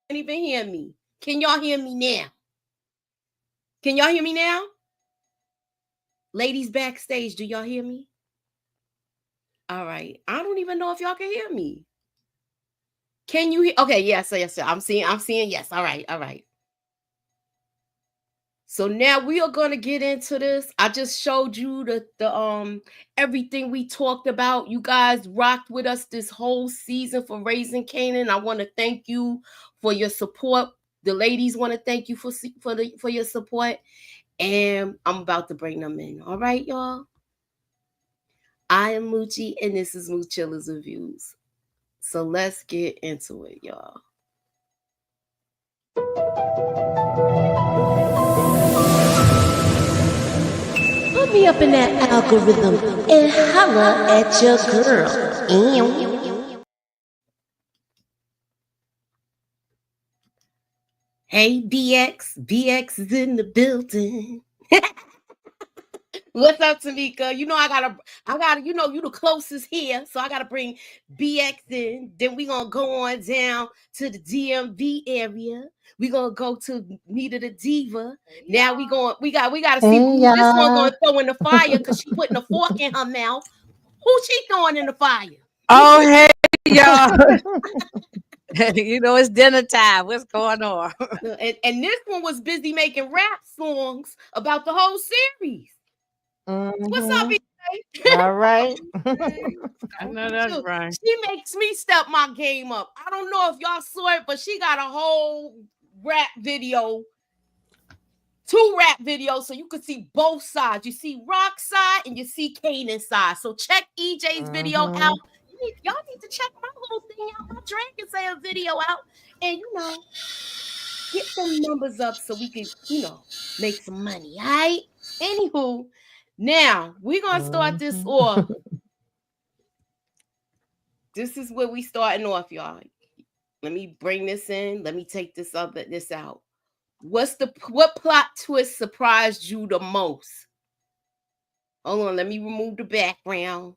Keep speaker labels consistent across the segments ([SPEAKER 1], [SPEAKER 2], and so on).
[SPEAKER 1] Can't even hear me. Can y'all hear me now? Can y'all hear me now? Ladies backstage, do y'all hear me? All right. I don't even know if y'all can hear me. Can you hear? Okay, yes, yes, yes. I'm seeing yes. All right, all right. So now we are gonna get into this. I just showed you the everything we talked about. You guys rocked with us this whole season for Raising Kanan. I want to thank you for your support. The ladies want to thank you for your support. And I'm about to bring them in. All right, y'all. I am Moochie, and this is Moochilla's Reviews. So let's get into it, y'all. Put me up in that algorithm and holla at your girl. Hey, BX is in the building. What's up, Tamika? You know I gotta, you the closest here, so I gotta bring BX in. Then we gonna go on down to the DMV area. We gonna go to Nita the Diva. Now we gotta see who this one gonna throw in the fire because she putting a fork in her mouth. Who she throwing in the fire?
[SPEAKER 2] Oh, hey, y'all. It's dinner time. What's going on?
[SPEAKER 1] And this one was busy making rap songs about the whole series.
[SPEAKER 3] Mm-hmm.
[SPEAKER 1] What's up,
[SPEAKER 3] all right?
[SPEAKER 2] I know that's right.
[SPEAKER 1] She makes me step my game up. I don't know if y'all saw it, but she got a whole rap video, 2 rap videos, so you could see both sides. You see Rock's side and you see Kanan's side. So check EJ's video out. Y'all need to check my little thing out, my Dragon Sale video out, and get some numbers up so we can, make some money. All right. Anywho, now we're gonna start this off. This is where we starting off, y'all. Let me bring this in. Let me take this out. What plot twist surprised you the most? Hold on, let me remove the background.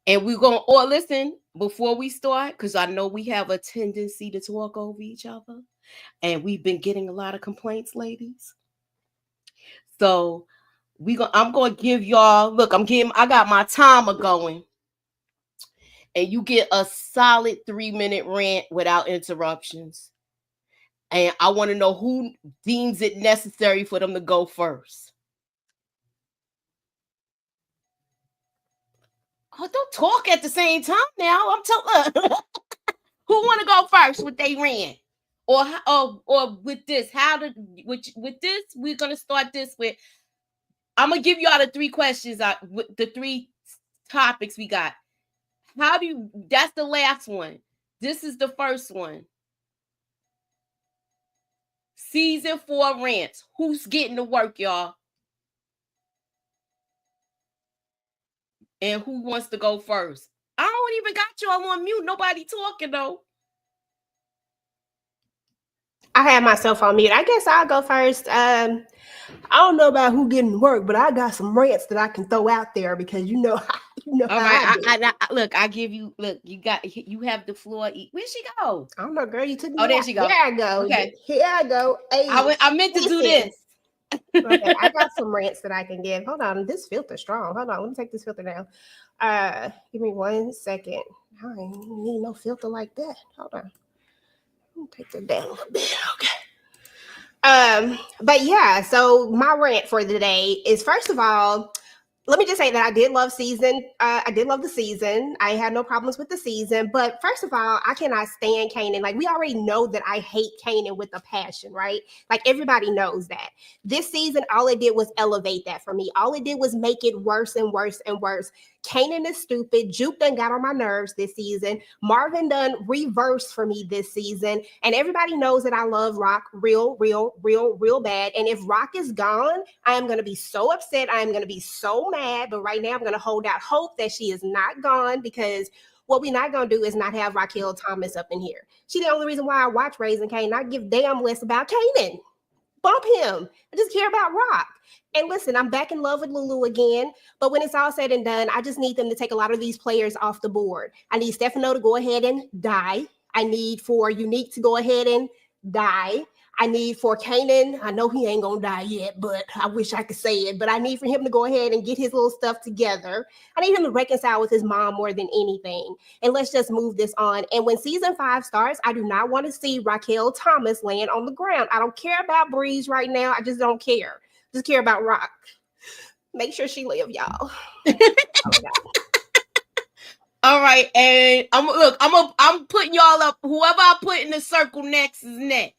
[SPEAKER 1] And we're gonna listen before we start, because I know we have a tendency to talk over each other. And we've been getting a lot of complaints, ladies. So I'm gonna give y'all, look, I got my timer going. And you get a solid 3-minute rant without interruptions. And I want to know who deems it necessary for them to go first. Oh, don't talk at the same time now. I'm telling who want to go first with they rant? Or with this? With this, we're gonna start this with. I'm gonna give you all the 3 questions. The 3 topics we got. That's the last one. This is the first one. Season 4 rants. Who's getting to work, y'all? And who wants to go first? I don't even got y'all on mute. Nobody talking though.
[SPEAKER 4] I had myself on mute. I guess I'll go first. I don't know about who getting work, but I got some rants that I can throw out there because you know.
[SPEAKER 1] All right, look, I give you. Look, you have the floor. Where'd she go?
[SPEAKER 4] I don't know, girl. You took me.
[SPEAKER 1] Oh, there she go.
[SPEAKER 4] Here I go.
[SPEAKER 1] Okay,
[SPEAKER 4] here I go. Hey,
[SPEAKER 1] I meant to do this.
[SPEAKER 4] Okay, I got some rants that I can give. Hold on, this filter strong. Hold on, let me take this filter down. Give me 1 second. I ain't need no filter like that. Hold on. Let me take that down a little bit. Okay. But yeah, so my rant for the day is first of all, let me just say that I did love season. I did love the season. I had no problems with the season. But first of all, I cannot stand Kanan. Like we already know that I hate Kanan with a passion, right? Like everybody knows that. This season, all it did was elevate that for me. All it did was make it worse and worse and worse. Kanan is stupid. Juke done got on my nerves this season. Marvin done reversed for me this season. And everybody knows that I love Rock real, real, real, real bad. And if Rock is gone, I am going to be so upset. I am going to be so mad. But right now, I'm going to hold out hope that she is not gone because what we're not going to do is not have Raquel Thomas up in here. She's the only reason why I watch Raising Kanan. I give damn less about Kanan. Bump him. I just care about Rock. And listen, I'm back in love with Lulu again. But when it's all said and done, I just need them to take a lot of these players off the board. I need Stefano to go ahead and die. I need for Unique to go ahead and die. I need for Kanan, I know he ain't gonna die yet, but I wish I could say it. But I need for him to go ahead and get his little stuff together. I need him to reconcile with his mom more than anything. And let's just move this on. And when season 5 starts, I do not want to see Raquel Thomas land on the ground. I don't care about Breeze right now. I just don't care. Just care about Rock. Make sure she live, y'all.
[SPEAKER 1] All right, and I'm putting y'all up. Whoever I put in the circle next is next.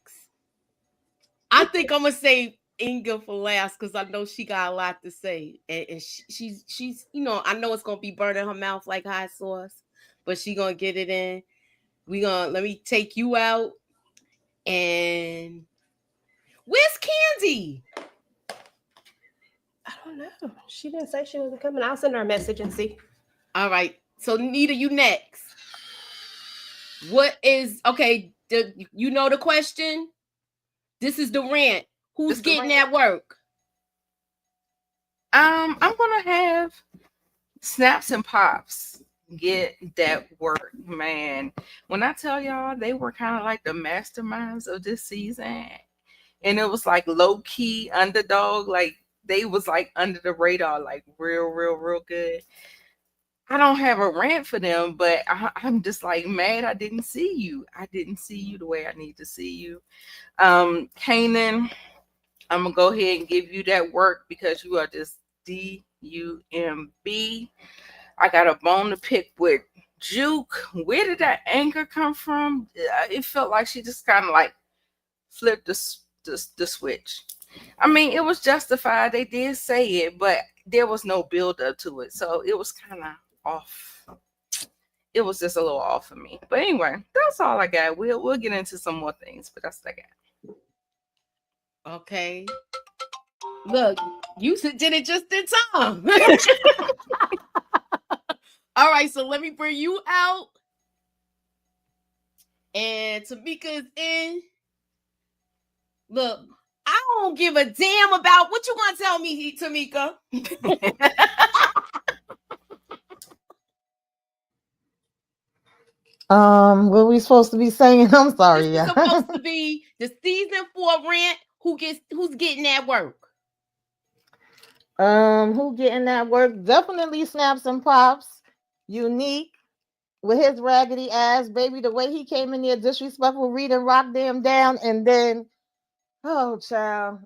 [SPEAKER 1] I think I'm gonna say Inga for last because I know she got a lot to say, and she's I know it's gonna be burning her mouth like hot sauce, but she gonna get it in. Let me take you out, and where's Candy?
[SPEAKER 4] I don't know. She didn't say she wasn't coming. I'll send her a message and see.
[SPEAKER 1] All right, so Nita, you next. What is okay? You know the question. This is the rant. Who's getting that work?
[SPEAKER 5] I'm gonna have Snaps and Pops get that work, man. When I tell y'all, they were kind of like the masterminds of this season, and it was like low key underdog. Like they was like under the radar, like real, real, real good. I don't have a rant for them, but I'm just like mad I didn't see you. I didn't see you the way I need to see you. Kanan, I'm gonna go ahead and give you that work because you are just DUMB. I got a bone to pick with Juke. Where did that anger come from? It felt like she just kind of like flipped the switch. I mean, it was justified. They did say it, but there was no build up to it, so it was kind of off. It was just a little off for me. But anyway, that's all I got. We'll get into some more things, but that's what I
[SPEAKER 1] got. Okay. Look, you did it just in time. All right, so let me bring you out. And Tamika is in. Look, I don't give a damn about what you gonna tell me, Tamika.
[SPEAKER 3] What we supposed to be saying? I'm sorry.
[SPEAKER 1] This is supposed to be the season 4 rant. Who's getting that work?
[SPEAKER 3] Who getting that work? Definitely Snaps and Pops. Unique with his raggedy ass, baby. The way he came in there disrespectful, reading Rock Damn down, and then, oh child,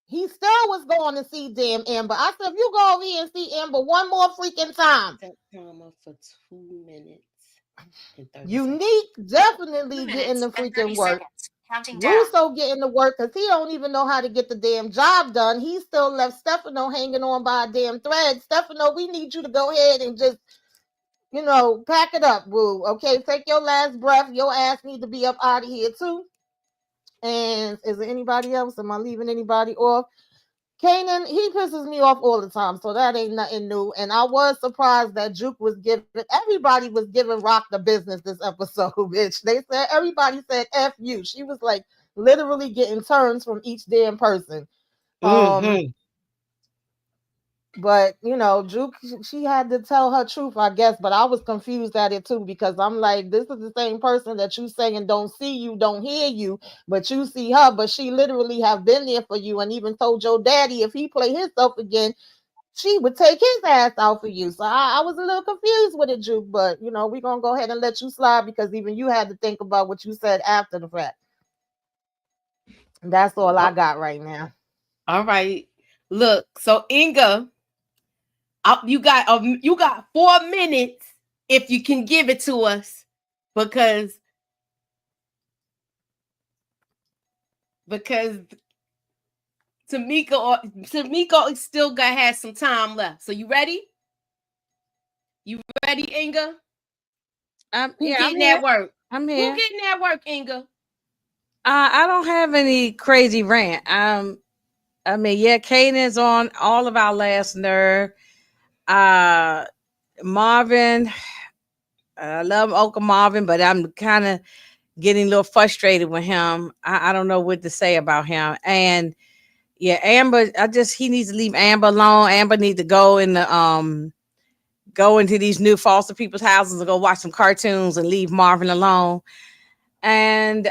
[SPEAKER 3] he still was going to see damn Amber. I said, if you go over here and see Amber one more freaking time.
[SPEAKER 1] That drama for 2 minutes.
[SPEAKER 3] Unique definitely getting the freaking work. Russo getting the work because he don't even know how to get the damn job done. He still left Stefano hanging on by a damn thread. Stefano, we need you to go ahead and just, pack it up, boo. Okay, take your last breath. Your ass need to be up out of here too. And is there anybody else? Am I leaving anybody off? Kanan, he pisses me off all the time, so that ain't nothing new. And I was surprised that Juke was everybody was giving Rock the business this episode, bitch. Everybody said F you. She was like literally getting turns from each damn person. But Juke, she had to tell her truth, I guess. But I was confused at it too, because I'm like, this is the same person that you saying don't see you, don't hear you, but you see her. But she literally have been there for you, and even told your daddy if he play himself again, she would take his ass out for you. So I was a little confused with it, Juke. But we're gonna go ahead and let you slide, because even you had to think about what you said after the fact. That's all I got right now.
[SPEAKER 1] All right. Look, so Inga, you got 4 minutes if you can give it to us, because Tamika still has some time left. So you ready? You ready, Inga? Who getting that work?
[SPEAKER 2] I'm here.
[SPEAKER 1] Who getting that work, Inga?
[SPEAKER 2] I don't have any crazy rant. I mean, yeah, Kanan's on all of our last nerve. Marvin, I love Uncle Marvin, but I'm kind of getting a little frustrated with him. I don't know what to say about him. And yeah, Amber, he needs to leave Amber alone. Amber needs to go into these new foster people's houses and go watch some cartoons and leave Marvin alone. And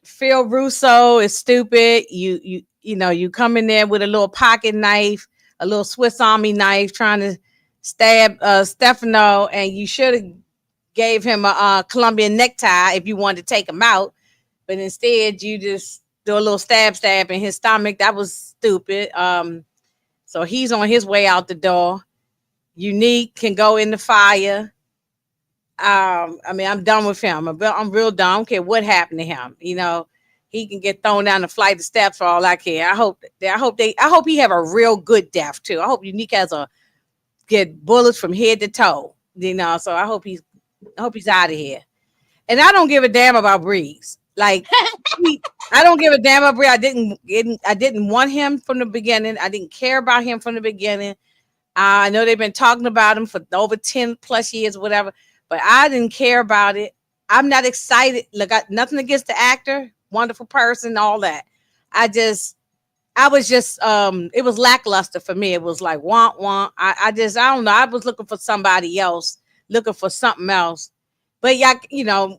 [SPEAKER 2] Phil Russo is stupid. You come in there with a little pocket knife, a little Swiss Army knife, trying to stab Stefano, and you should have gave him a Colombian necktie if you wanted to take him out, but instead you just do a little stab in his stomach. That was stupid. So he's on his way out the door. Unique can go in the fire. I mean, I'm done with him. I'm real done. I don't care what happened to him. He can get thrown down the flight of steps for all I care. I hope he have a real good death too. I hope Unique get bullets from head to toe. So I hope he's out of here. And I don't give a damn about Breeze. Like, I don't give a damn about Breeze. I didn't want him from the beginning. I didn't care about him from the beginning. I know they've been talking about him for over 10 plus years, whatever, but I didn't care about it. I'm not excited. Look, nothing against the actor, wonderful person, all that. I was just, it was lackluster for me. It was like, want. I don't know. I was looking for somebody else, looking for something else. But yeah,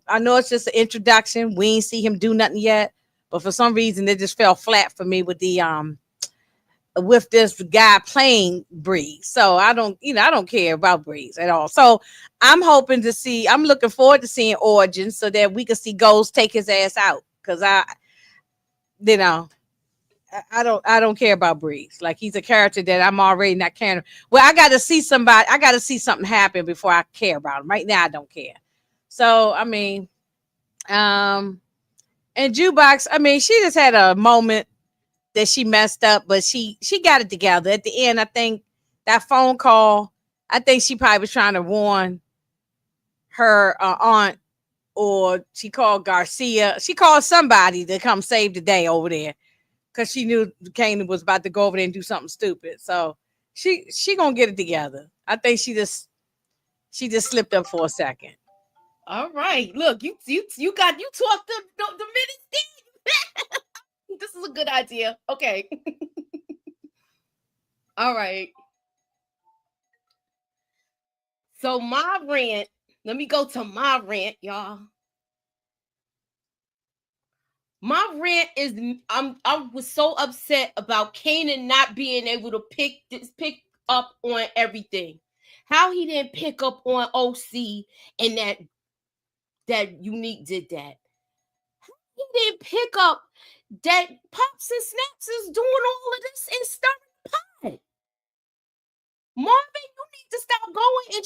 [SPEAKER 2] I know it's just an introduction. We ain't see him do nothing yet, but for some reason it just fell flat for me with this guy playing Breeze. So I don't care about Breeze at all. So I'm looking forward to seeing Origins so that we can see Ghost take his ass out. Cause I don't care about Breeze. Like, he's a character that I'm already not caring. Well, I got to see something happen before I care about him. Right now, I don't care. So, I mean, and Jukebox, I mean, she just had a moment that she messed up, but she got it together. At the end, I think that phone call, I think she probably was trying to warn her aunt, or she called Garcia. She called somebody to come save the day over there, because she knew Kanan was about to go over there and do something stupid. So she gonna get it together. I think she just slipped up for a second.
[SPEAKER 1] All right. Look, you talked the minutes. This is a good idea. Okay. All right. So my rant, let me go to my rant, y'all. My rant is I was so upset about Kanan not being able to pick up on everything. How he didn't pick up on OC, and that Unique did that. He didn't pick up that Pops and Snaps is doing all of this and stirring the pot. Marvin, you need to stop going and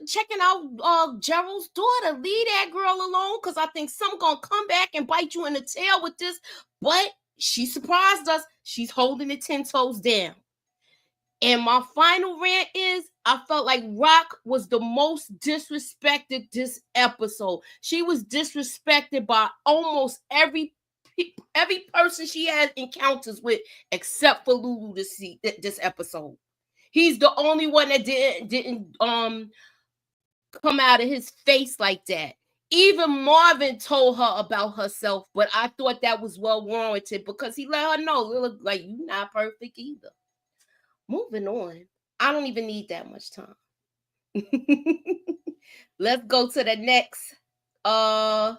[SPEAKER 1] checking out Gerald's daughter. Leave that girl alone, because I think some gonna come back and bite you in the tail with this. But she surprised us. She's holding it 10 toes down. And my final rant is, I felt like Rock was the most disrespected this episode. She was disrespected by almost every person she had encounters with, except for Lulu this episode. He's the only one that didn't come out of his face like that. Even Marvin told her about herself, but I thought that was well warranted, because he let her know, look, like, you're not perfect either. Moving on. I don't even need that much time. Let's go to the next. No,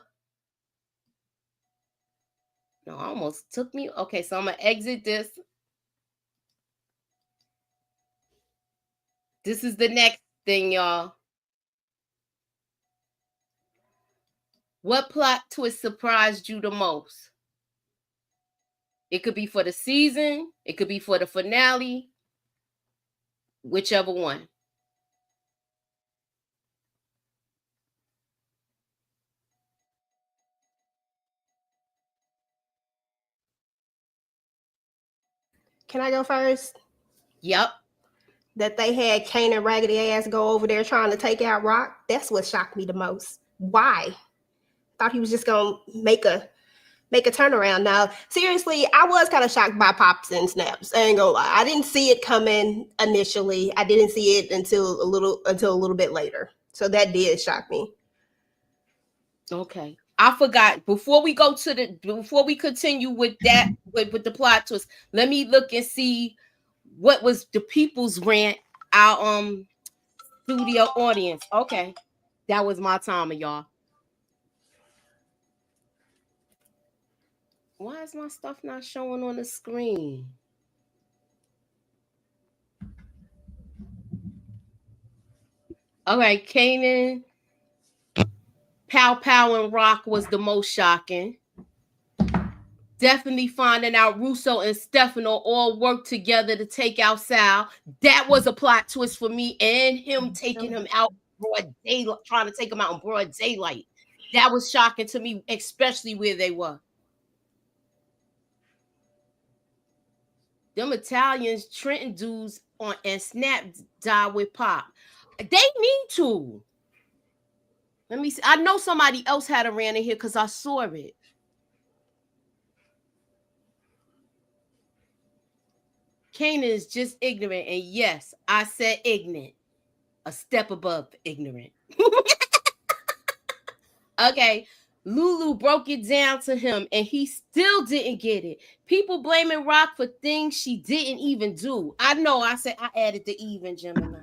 [SPEAKER 1] almost took me. Okay, so I'm gonna exit this. This is the next thing, y'all. What plot twist surprised you the most? It could be for the season. It could be for the finale. Whichever one.
[SPEAKER 4] Can I go first?
[SPEAKER 1] Yep.
[SPEAKER 4] That they had Kanan raggedy ass go over there trying to take out Rock. That's what shocked me the most. Why? Thought he was just gonna make a turnaround. Now, seriously, I was kind of shocked by pops and snaps. I ain't gonna lie. I didn't see it coming initially. I didn't see it until a little bit later. So that did shock me.
[SPEAKER 1] Okay. I forgot. Before we continue with that, with the plot twist, let me look and see what was the people's rant, our studio audience. Okay. That was my timer, y'all. Why is my stuff not showing on the screen? All right, Kanan, Pow Pow, and Rock was the most shocking. Definitely finding out Russo and Stefano all worked together to take out Sal. That was a plot twist for me, and him taking him out broad daylight, trying to take him out in broad daylight. That was shocking to me, especially where they were. Them Italians, Trenton dudes on and Snap died with Pop. They need to. Let me see. I know somebody else had a rant in here because I saw it. Kanan is just ignorant. And yes, I said ignorant. A step above ignorant. Okay. Lulu broke it down to him and he still didn't get it. People blaming Rock for things she didn't even do. I know. I said I added the even, Gemini.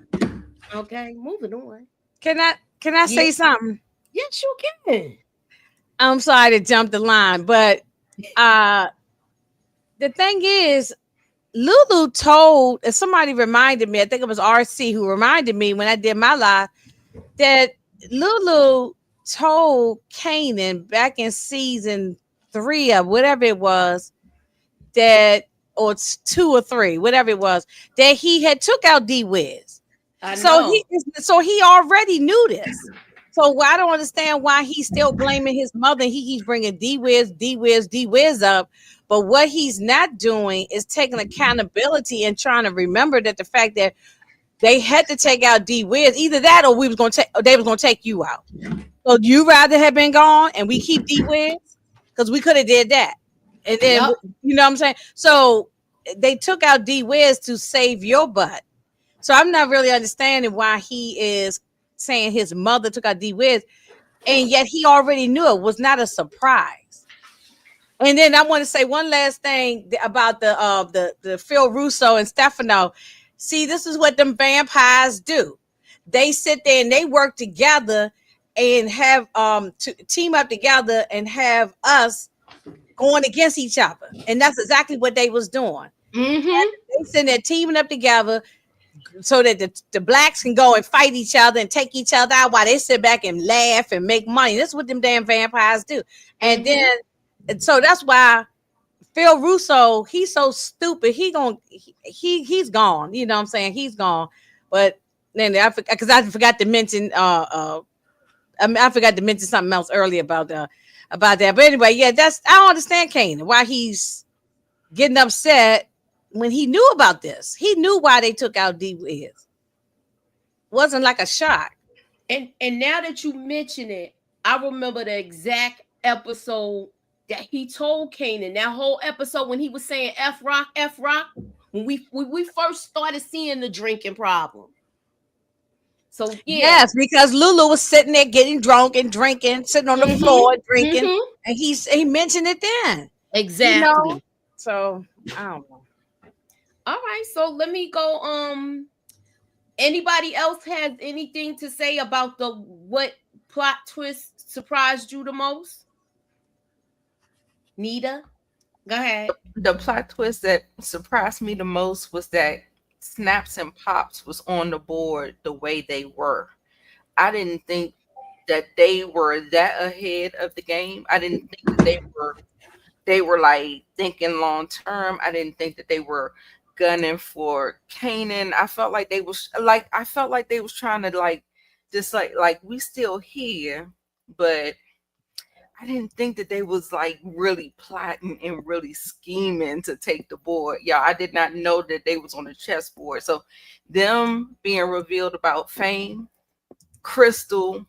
[SPEAKER 1] Okay, moving on.
[SPEAKER 2] Can I say something?
[SPEAKER 1] Yes, you can.
[SPEAKER 2] I'm sorry to jump the line, but the thing is, Lulu told, and somebody reminded me, I think it was RC who reminded me when I did my live, that Lulu told Kanan back in season 3 or whatever it was, that, or it's 2 or 3, whatever it was, that he had took out D-Wiz. So he already knew this. So I don't understand why he's still blaming his mother. He keeps bringing D-Wiz up. But what he's not doing is taking accountability and trying to remember that the fact that they had to take out D-Wiz, either that or they was going to take you out. So you rather have been gone and we keep D-Wiz? Because we could have did that. And then, you know what I'm saying? So they took out D-Wiz to save your butt. So I'm not really understanding why he is saying his mother took out D-Wiz, and yet he already knew it was not a surprise. And then I want to say one last thing about the Phil Russo and Stefano. See, this is what them vampires do. They sit there and they work together and have to team up together and have us going against each other. And that's exactly what they was doing.
[SPEAKER 1] Mm-hmm.
[SPEAKER 2] They sitting there teaming up together so that the blacks can go and fight each other and take each other out while they sit back and laugh and make money. That's what them damn vampires do. And then, so that's why Phil Russo, he's so stupid. He's gone. You know what I'm saying? He's gone. But then I forgot to mention I forgot to mention something else earlier about that. But anyway, yeah, I don't understand Kanan, why he's getting upset when he knew about this. He knew why they took out D-Wiz. Wasn't like a shock.
[SPEAKER 1] And now that you mention it, I remember the exact episode that he told Kanan. That whole episode when he was saying F Rock, when we first started seeing the drinking problem. So
[SPEAKER 2] yes, because Lulu was sitting there getting drunk and drinking, sitting on the floor drinking, and he mentioned it then.
[SPEAKER 1] Exactly.
[SPEAKER 2] So I don't know.
[SPEAKER 1] All right, so let me go. Anybody else has anything to say about the what plot twist surprised you the most? Nita, go ahead.
[SPEAKER 5] The plot twist that surprised me the most was that Snaps and Pops was on the board the way they were. I didn't think that they were that ahead of the game. I didn't think that they were like thinking long term. I didn't think that they were gunning for Kanan. I felt like they was trying to like just like we still here, but I didn't think that they was like really plotting and really scheming to take the board. Yeah, I did not know that they was on the chessboard. So them being revealed about Fame, Crystal,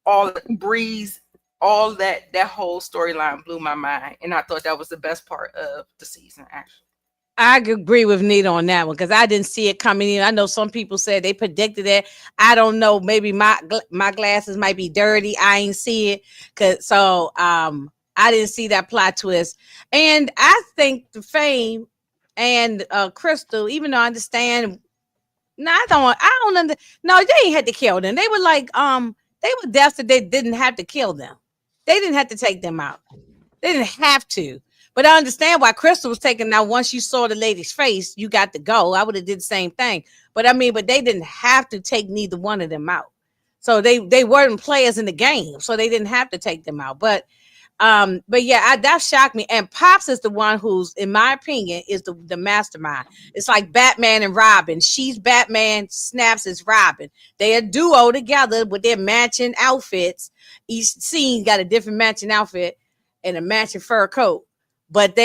[SPEAKER 5] all Breeze, all that whole storyline blew my mind, and I thought that was the best part of the season. Actually,
[SPEAKER 2] I agree with Nita on that one because I didn't see it coming in. I know some people said they predicted it. I don't know. Maybe my glasses might be dirty. I ain't see it I didn't see that plot twist. And I think the Fame and Crystal, even though I understand, no, I don't under. No, they ain't had to kill them. They were like they were deaths that they didn't have to kill them. They didn't have to take them out. They didn't have to. But I understand why Crystal was taken. Now, once you saw the lady's face, you got to go. I would have did the same thing. But I mean, but they didn't have to take neither one of them out. So they weren't players in the game, so they didn't have to take them out. But yeah, that shocked me. And Pops is the one who's, in my opinion, is the mastermind. It's like Batman and Robin. She's Batman, Snaps is Robin. They a duo together with their matching outfits. Each scene got a different matching outfit and a matching fur coat. But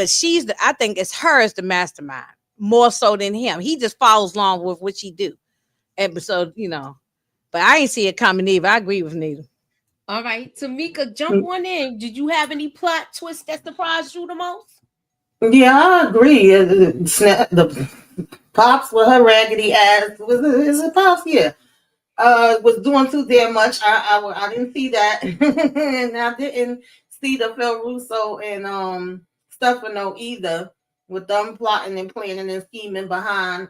[SPEAKER 2] she's I think it's her as the mastermind more so than him. He just follows along with what she do. And so, but I ain't see it coming either. I agree with Nita.
[SPEAKER 1] All right, Tamika, jump on in. Did you have any plot twists that surprised you the most?
[SPEAKER 3] Yeah, I agree. The Pops with her raggedy ass is it Pops? Yeah, was doing too damn much. I didn't see that, and I didn't see the Phil Russo and Stefano either, with them plotting and planning and scheming behind,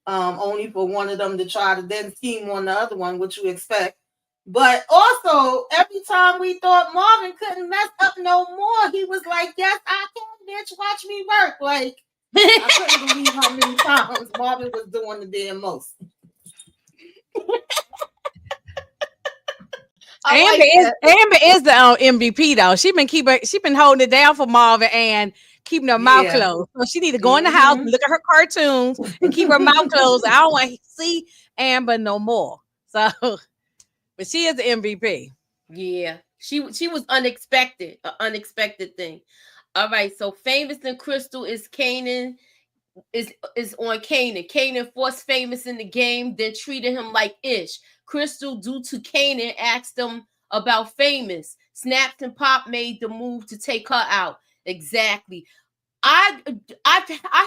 [SPEAKER 3] only for one of them to try to then scheme on the other one, which you expect. But also, every time we thought Marvin couldn't mess up no more, he was like, "Yes, I can, bitch. Watch me work." Like, I couldn't believe how many times Marvin was doing the damn most.
[SPEAKER 2] Amber is the MVP though. She been holding it down for Marvin and keeping her mouth closed. So she need to go in the house and look at her cartoons and keep her mouth closed. I don't want to see Amber no more. So, but she is the MVP.
[SPEAKER 1] Yeah, she was unexpected, an unexpected thing. All right, so Famous and Crystal is Kanan is on Kanan. Kanan forced Famous in the game, then treated him like ish. Crystal, due to Kanan, asked him about Famous. Snapped and Pop made the move to take her out. Exactly. I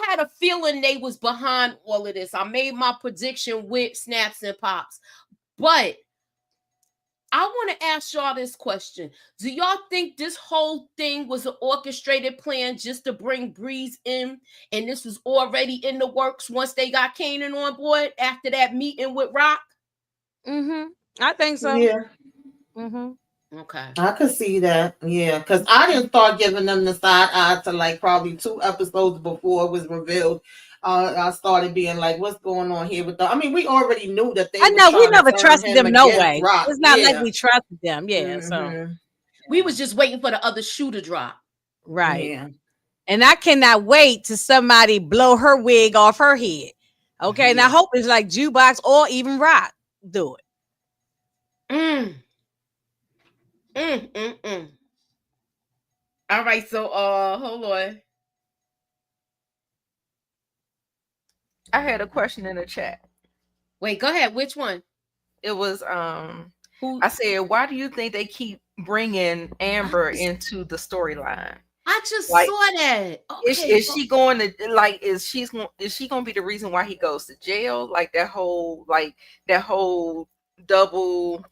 [SPEAKER 1] had a feeling they was behind all of this. I made my prediction with Snaps and Pops, but I want to ask y'all this question. Do y'all think this whole thing was an orchestrated plan just to bring Breeze in, and this was already in the works once they got Kanan on board after that meeting with Rock?
[SPEAKER 2] I think so.
[SPEAKER 3] Yeah.
[SPEAKER 1] Okay.
[SPEAKER 3] I could see that. Yeah, because I didn't start giving them the side eye to like probably 2 episodes before it was revealed. I started being like, "What's going on here with them?" I mean, we already knew that they.
[SPEAKER 2] I know we never
[SPEAKER 3] to
[SPEAKER 2] trusted them no way.
[SPEAKER 3] Rock.
[SPEAKER 2] It's not like we trusted them. Yeah, so
[SPEAKER 1] we was just waiting for the other shoe to drop.
[SPEAKER 2] Right. Yeah. And I cannot wait to somebody blow her wig off her head. Okay, yeah. And I hope it's like Jukebox or even Rock do it.
[SPEAKER 1] All right, so hold on.
[SPEAKER 5] I had a question in the chat.
[SPEAKER 1] Wait, go ahead. Which one?
[SPEAKER 5] It was who? I said, why do you think they keep bringing Amber into the storyline?
[SPEAKER 1] I just saw that.
[SPEAKER 5] Okay. Is she going to like? Is she going to be the reason why he goes to jail? Like that whole double,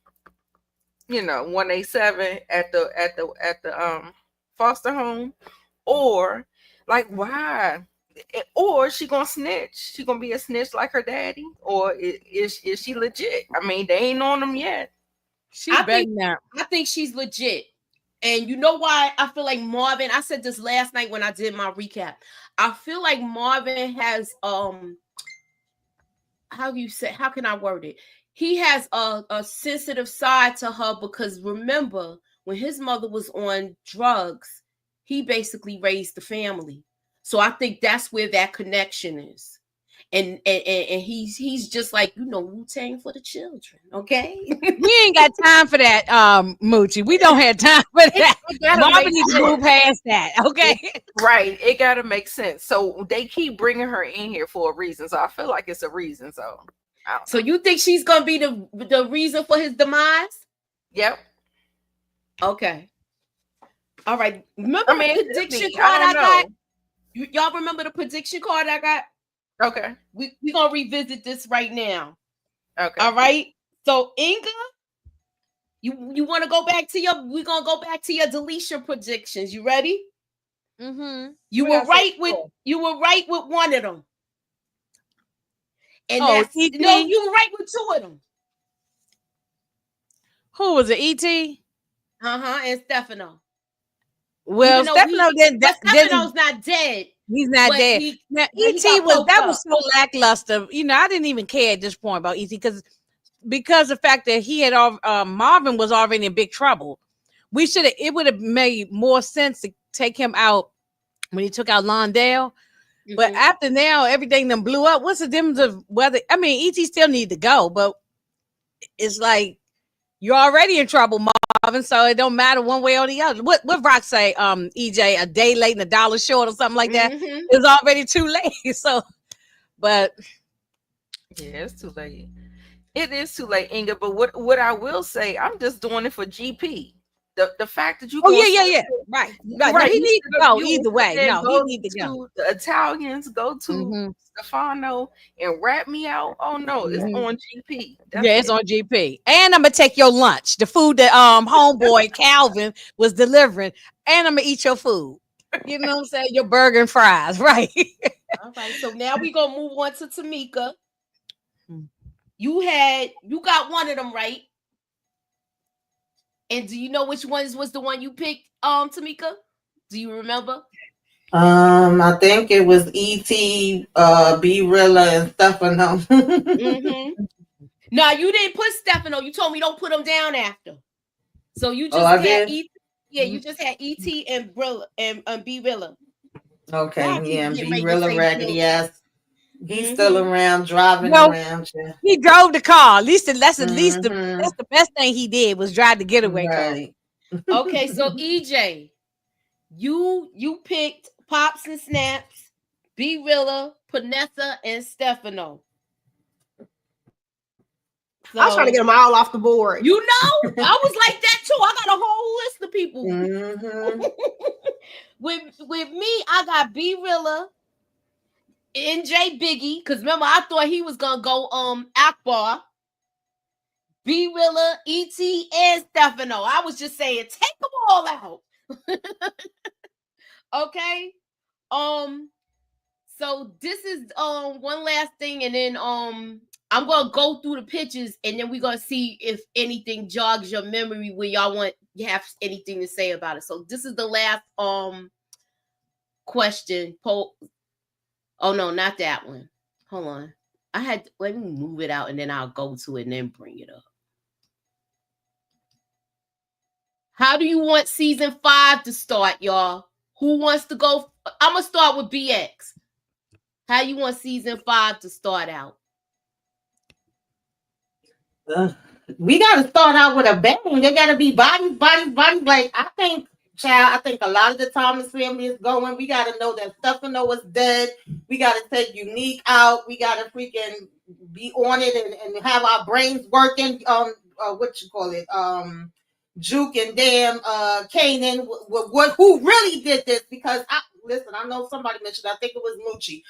[SPEAKER 5] 187 at the foster home, or like why? or she gonna snitch? She gonna be a snitch like her daddy, or is she legit? I mean, they ain't on them yet.
[SPEAKER 2] She better not.
[SPEAKER 1] I think she's legit. And you know why I feel like Marvin, I said this last night when I did my recap. I feel like Marvin has how can I word it? He has a sensitive side to her because remember, when his mother was on drugs, he basically raised the family. So I think that's where that connection is. And he's just like, Wu-Tang for the children, okay?
[SPEAKER 2] We ain't got time for that, Moochie. We don't have time for that. Marvin needs to move past that, okay?
[SPEAKER 5] Right. It gotta make sense. So they keep bringing her in here for a reason. So I feel like it's a reason. So
[SPEAKER 1] you think she's gonna be the reason for his demise?
[SPEAKER 5] Yep.
[SPEAKER 1] Okay. All right. Remember the prediction card I got? Y'all remember the prediction card I got?
[SPEAKER 5] Okay.
[SPEAKER 1] We're gonna revisit this right now.
[SPEAKER 5] Okay.
[SPEAKER 1] All right. So Inga, you want to go back to we're gonna go back to your deletion predictions. You ready?
[SPEAKER 2] Mm-hmm.
[SPEAKER 1] You were right with one of them. And
[SPEAKER 2] E.T.?
[SPEAKER 1] No, you were right with two of them.
[SPEAKER 2] Who was it? E.T.?
[SPEAKER 1] And Stefano.
[SPEAKER 2] Well,
[SPEAKER 1] Stefano's not dead.
[SPEAKER 2] He's not dead. Now, E.T. was so lackluster. I didn't even care at this point about E.T. because the fact that he had Marvin was already in big trouble. It would have made more sense to take him out when he took out Londale. Mm-hmm. But after now, everything them blew up. What's the difference of whether? I mean, E.T. still need to go, but it's like you're already in trouble, Marvin. So it don't matter one way or the other. What Rock say? EJ, a day late and a dollar short or something like that. Mm-hmm. It's already too late. So, but
[SPEAKER 5] yeah, it's too late. It is too late, Inga. But what I will say, I'm just doing it for GP. The fact that you
[SPEAKER 2] right. No, he needs to go either way. No, he needs to go.
[SPEAKER 5] The Italians go to Stefano and rat me out. Oh no, it's on GP.
[SPEAKER 2] It's on GP. And I'm gonna take your lunch, the food that homeboy Calvin was delivering, and I'm gonna eat your food. You know what I'm saying? Your burger and fries, right?
[SPEAKER 1] All right. So now we gonna move on to Tamika. You got one of them right. And do you know which one was the one you picked, Tamika? Do you remember?
[SPEAKER 3] I think it was E.T., B-Rilla, and Stefano.
[SPEAKER 1] No, you didn't put Stefano. You told me don't put them down after. So you just had E.T. Yeah, you just had E.T. and Brilla and B-Rilla.
[SPEAKER 3] Okay, and B-Rilla raggedy ass. He's still around, driving around. Yeah.
[SPEAKER 2] He drove the car. At least that's the best thing he did was drive the getaway car.
[SPEAKER 1] Okay, so EJ, you picked Pops and Snaps, B-Rilla, Panessa, and Stefano.
[SPEAKER 4] So, I was trying to get them all off the board.
[SPEAKER 1] I was like that too. I got a whole list of people. with me, I got B-Rilla, NJ Biggie, because remember I thought he was gonna go Akbar, B-Rilla, E.T., and Stefano. I was just saying, take them all out. Okay. So this is one last thing, and then I'm gonna go through the pictures, and then we're gonna see if anything jogs your memory where you have anything to say about it. So this is the last question. Oh no, not that one. Hold on. Let me move it out and then I'll go to it and then bring it up. How do you want season 5 to start, y'all? Who wants to go? I'm gonna start with BX. How you want season 5 to start out?
[SPEAKER 3] We gotta start out with a bang. They gotta be body. Like I think a lot of the Thomas family is going. We gotta know that Stefano was dead. We gotta take Unique out. We gotta freaking be on it and have our brains working. What you call it? Juke and damn Kanan. Who really did this? Because I know somebody mentioned. I think it was Moochie.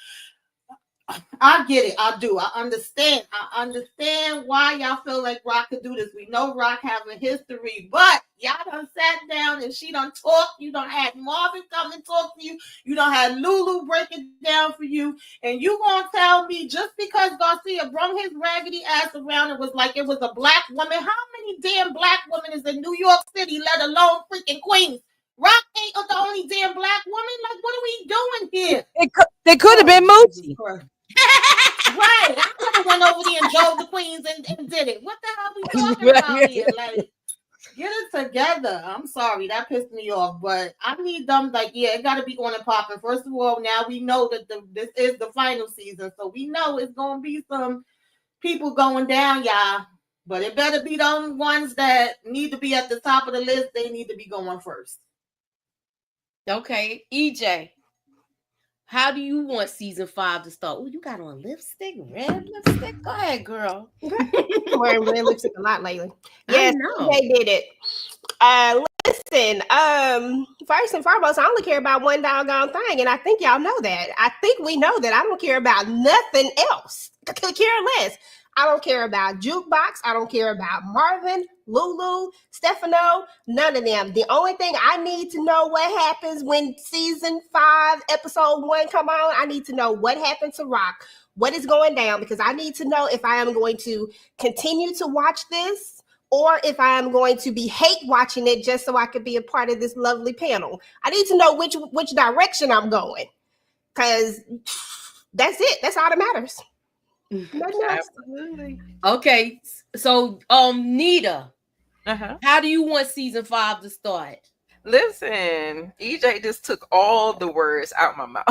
[SPEAKER 3] I get it. I do. I understand. I understand why y'all feel like Rock could do this. We know Rock have a history, but y'all done sat down and she done talked. You done had Marvin come and talk to you. You done had Lulu break it down for you. And you gonna tell me just because Garcia brung his raggedy ass around and was like it was a black woman? How many damn black women is in New York City, let alone freaking Queens? Rock ain't the only damn black woman. Like, what are we doing here?
[SPEAKER 2] They could have been Moochie.
[SPEAKER 3] Right. I could have went over there and drove the Queens and did it. What the hell we talking about here? Like, get it together. I'm sorry, that pissed me off, but I need them. Like, yeah, it got to be on and popping. First of all, now we know that this is the final season, so we know it's gonna be some people going down, y'all. But it better be those ones that need to be at the top of the list. They need to be going first.
[SPEAKER 1] Okay, EJ. How do you want season 5 to start? Oh, you got on lipstick, red lipstick. Go ahead, girl.
[SPEAKER 4] I'm wearing red lipstick a lot lately. Yes, they did it. Listen, first and foremost, I only care about one doggone thing, and I think y'all know that. I think we know that I don't care about nothing else. I could care less. I don't care about Jukebox. I don't care about Marvin, Lulu, Stefano, none of them. The only thing I need to know what happens when season 5, episode 1 come on. I need to know what happened to Rock, what is going down, because I need to know if I am going to continue to watch this or if I am going to be hate watching it just so I could be a part of this lovely panel. I need to know which direction I'm going, because that's it. That's all that matters.
[SPEAKER 5] Absolutely.
[SPEAKER 1] Okay, so Nita, how do you want season 5 to start?
[SPEAKER 5] Listen, EJ just took all the words out my mouth.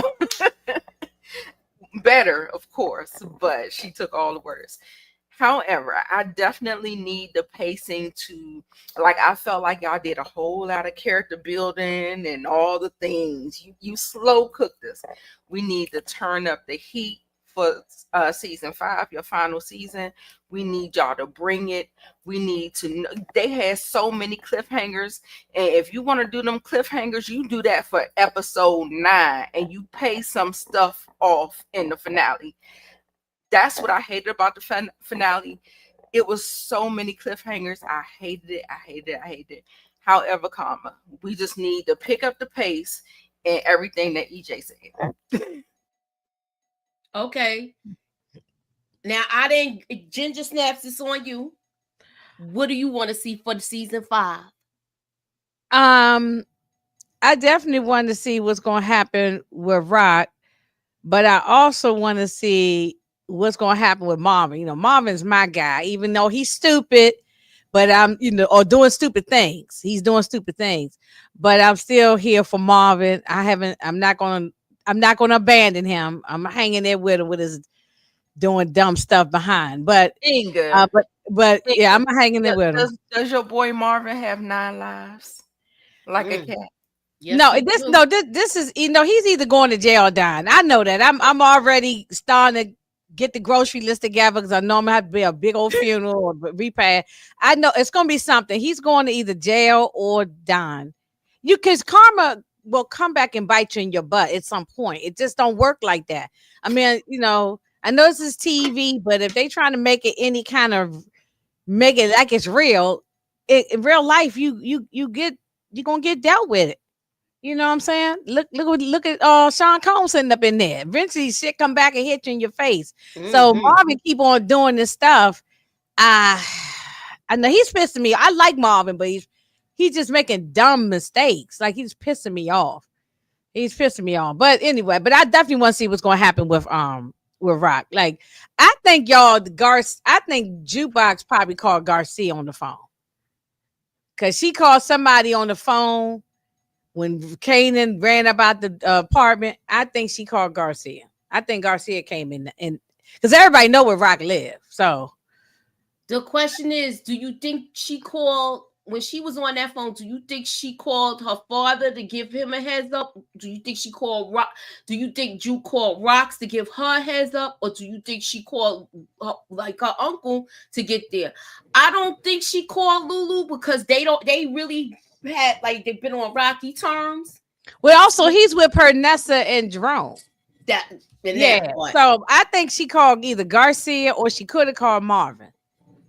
[SPEAKER 5] Better, of course, but she took all the words. However, I definitely need the pacing to, like, I felt like y'all did a whole lot of character building and all the things. You slow cooked this. We need to turn up the heat for season 5, your final season. We need y'all to bring it. We need to know. They had so many cliffhangers, and if you want to do them cliffhangers, you do that for episode 9 and you pay some stuff off in the finale. That's what I hated about the finale. It was so many cliffhangers. I hated it. However, we just need to pick up the pace and everything that EJ said.
[SPEAKER 1] Okay. Now Ginger Snaps, this on you. What do you want to see for the season 5?
[SPEAKER 2] I definitely want to see what's going to happen with Rock, but I also want to see what's going to happen with Marvin. You know, Marvin's my guy, even though he's stupid, but or doing stupid things. He's doing stupid things, but I'm still here for Marvin. I'm not going to abandon him. I'm hanging there with him with his doing dumb stuff behind, but
[SPEAKER 5] Inga.
[SPEAKER 2] Yeah, I'm hanging there with him.
[SPEAKER 5] Does your boy Marvin have 9 lives like a cat?
[SPEAKER 2] Yes, this is he's either going to jail or dying. I know that. I'm already starting to get the grocery list together because I know I'm gonna have to be a big old funeral or repast. I know it's gonna be something. He's going to either jail or dying. Because karma will come back and bite you in your butt at some point. It just don't work like that. I mean, I know this is TV, but if they trying to make it any kind of make it like it's real, in real life, you're gonna get dealt with it. You know what I'm saying? Look at Sean Combs sitting up in there. Eventually shit come back and hit you in your face. Mm-hmm. So Marvin keep on doing this stuff. I know he's pissing me. I like Marvin, but he's just making dumb mistakes. Like he's pissing me off. But anyway, I definitely want to see what's gonna happen with Rock. Like I think Jukebox probably called Garcia on the phone. Cause she called somebody on the phone when Kanan ran about the apartment. I think she called Garcia. I think Garcia came in because everybody know where Rock live. So
[SPEAKER 1] the question is, do you think she called when she was on that phone? Do you think she called her father to give him a heads up? Do you think she called Rock? Do you think Juke called Rocks to give her a heads up? Or do you think she called her uncle to get there? I don't think she called Lulu because they really had they've been on rocky terms.
[SPEAKER 2] Well, also he's with Pernessa and Jerome.
[SPEAKER 1] That
[SPEAKER 2] Yeah. So I think she called either Garcia or she could have called Marvin.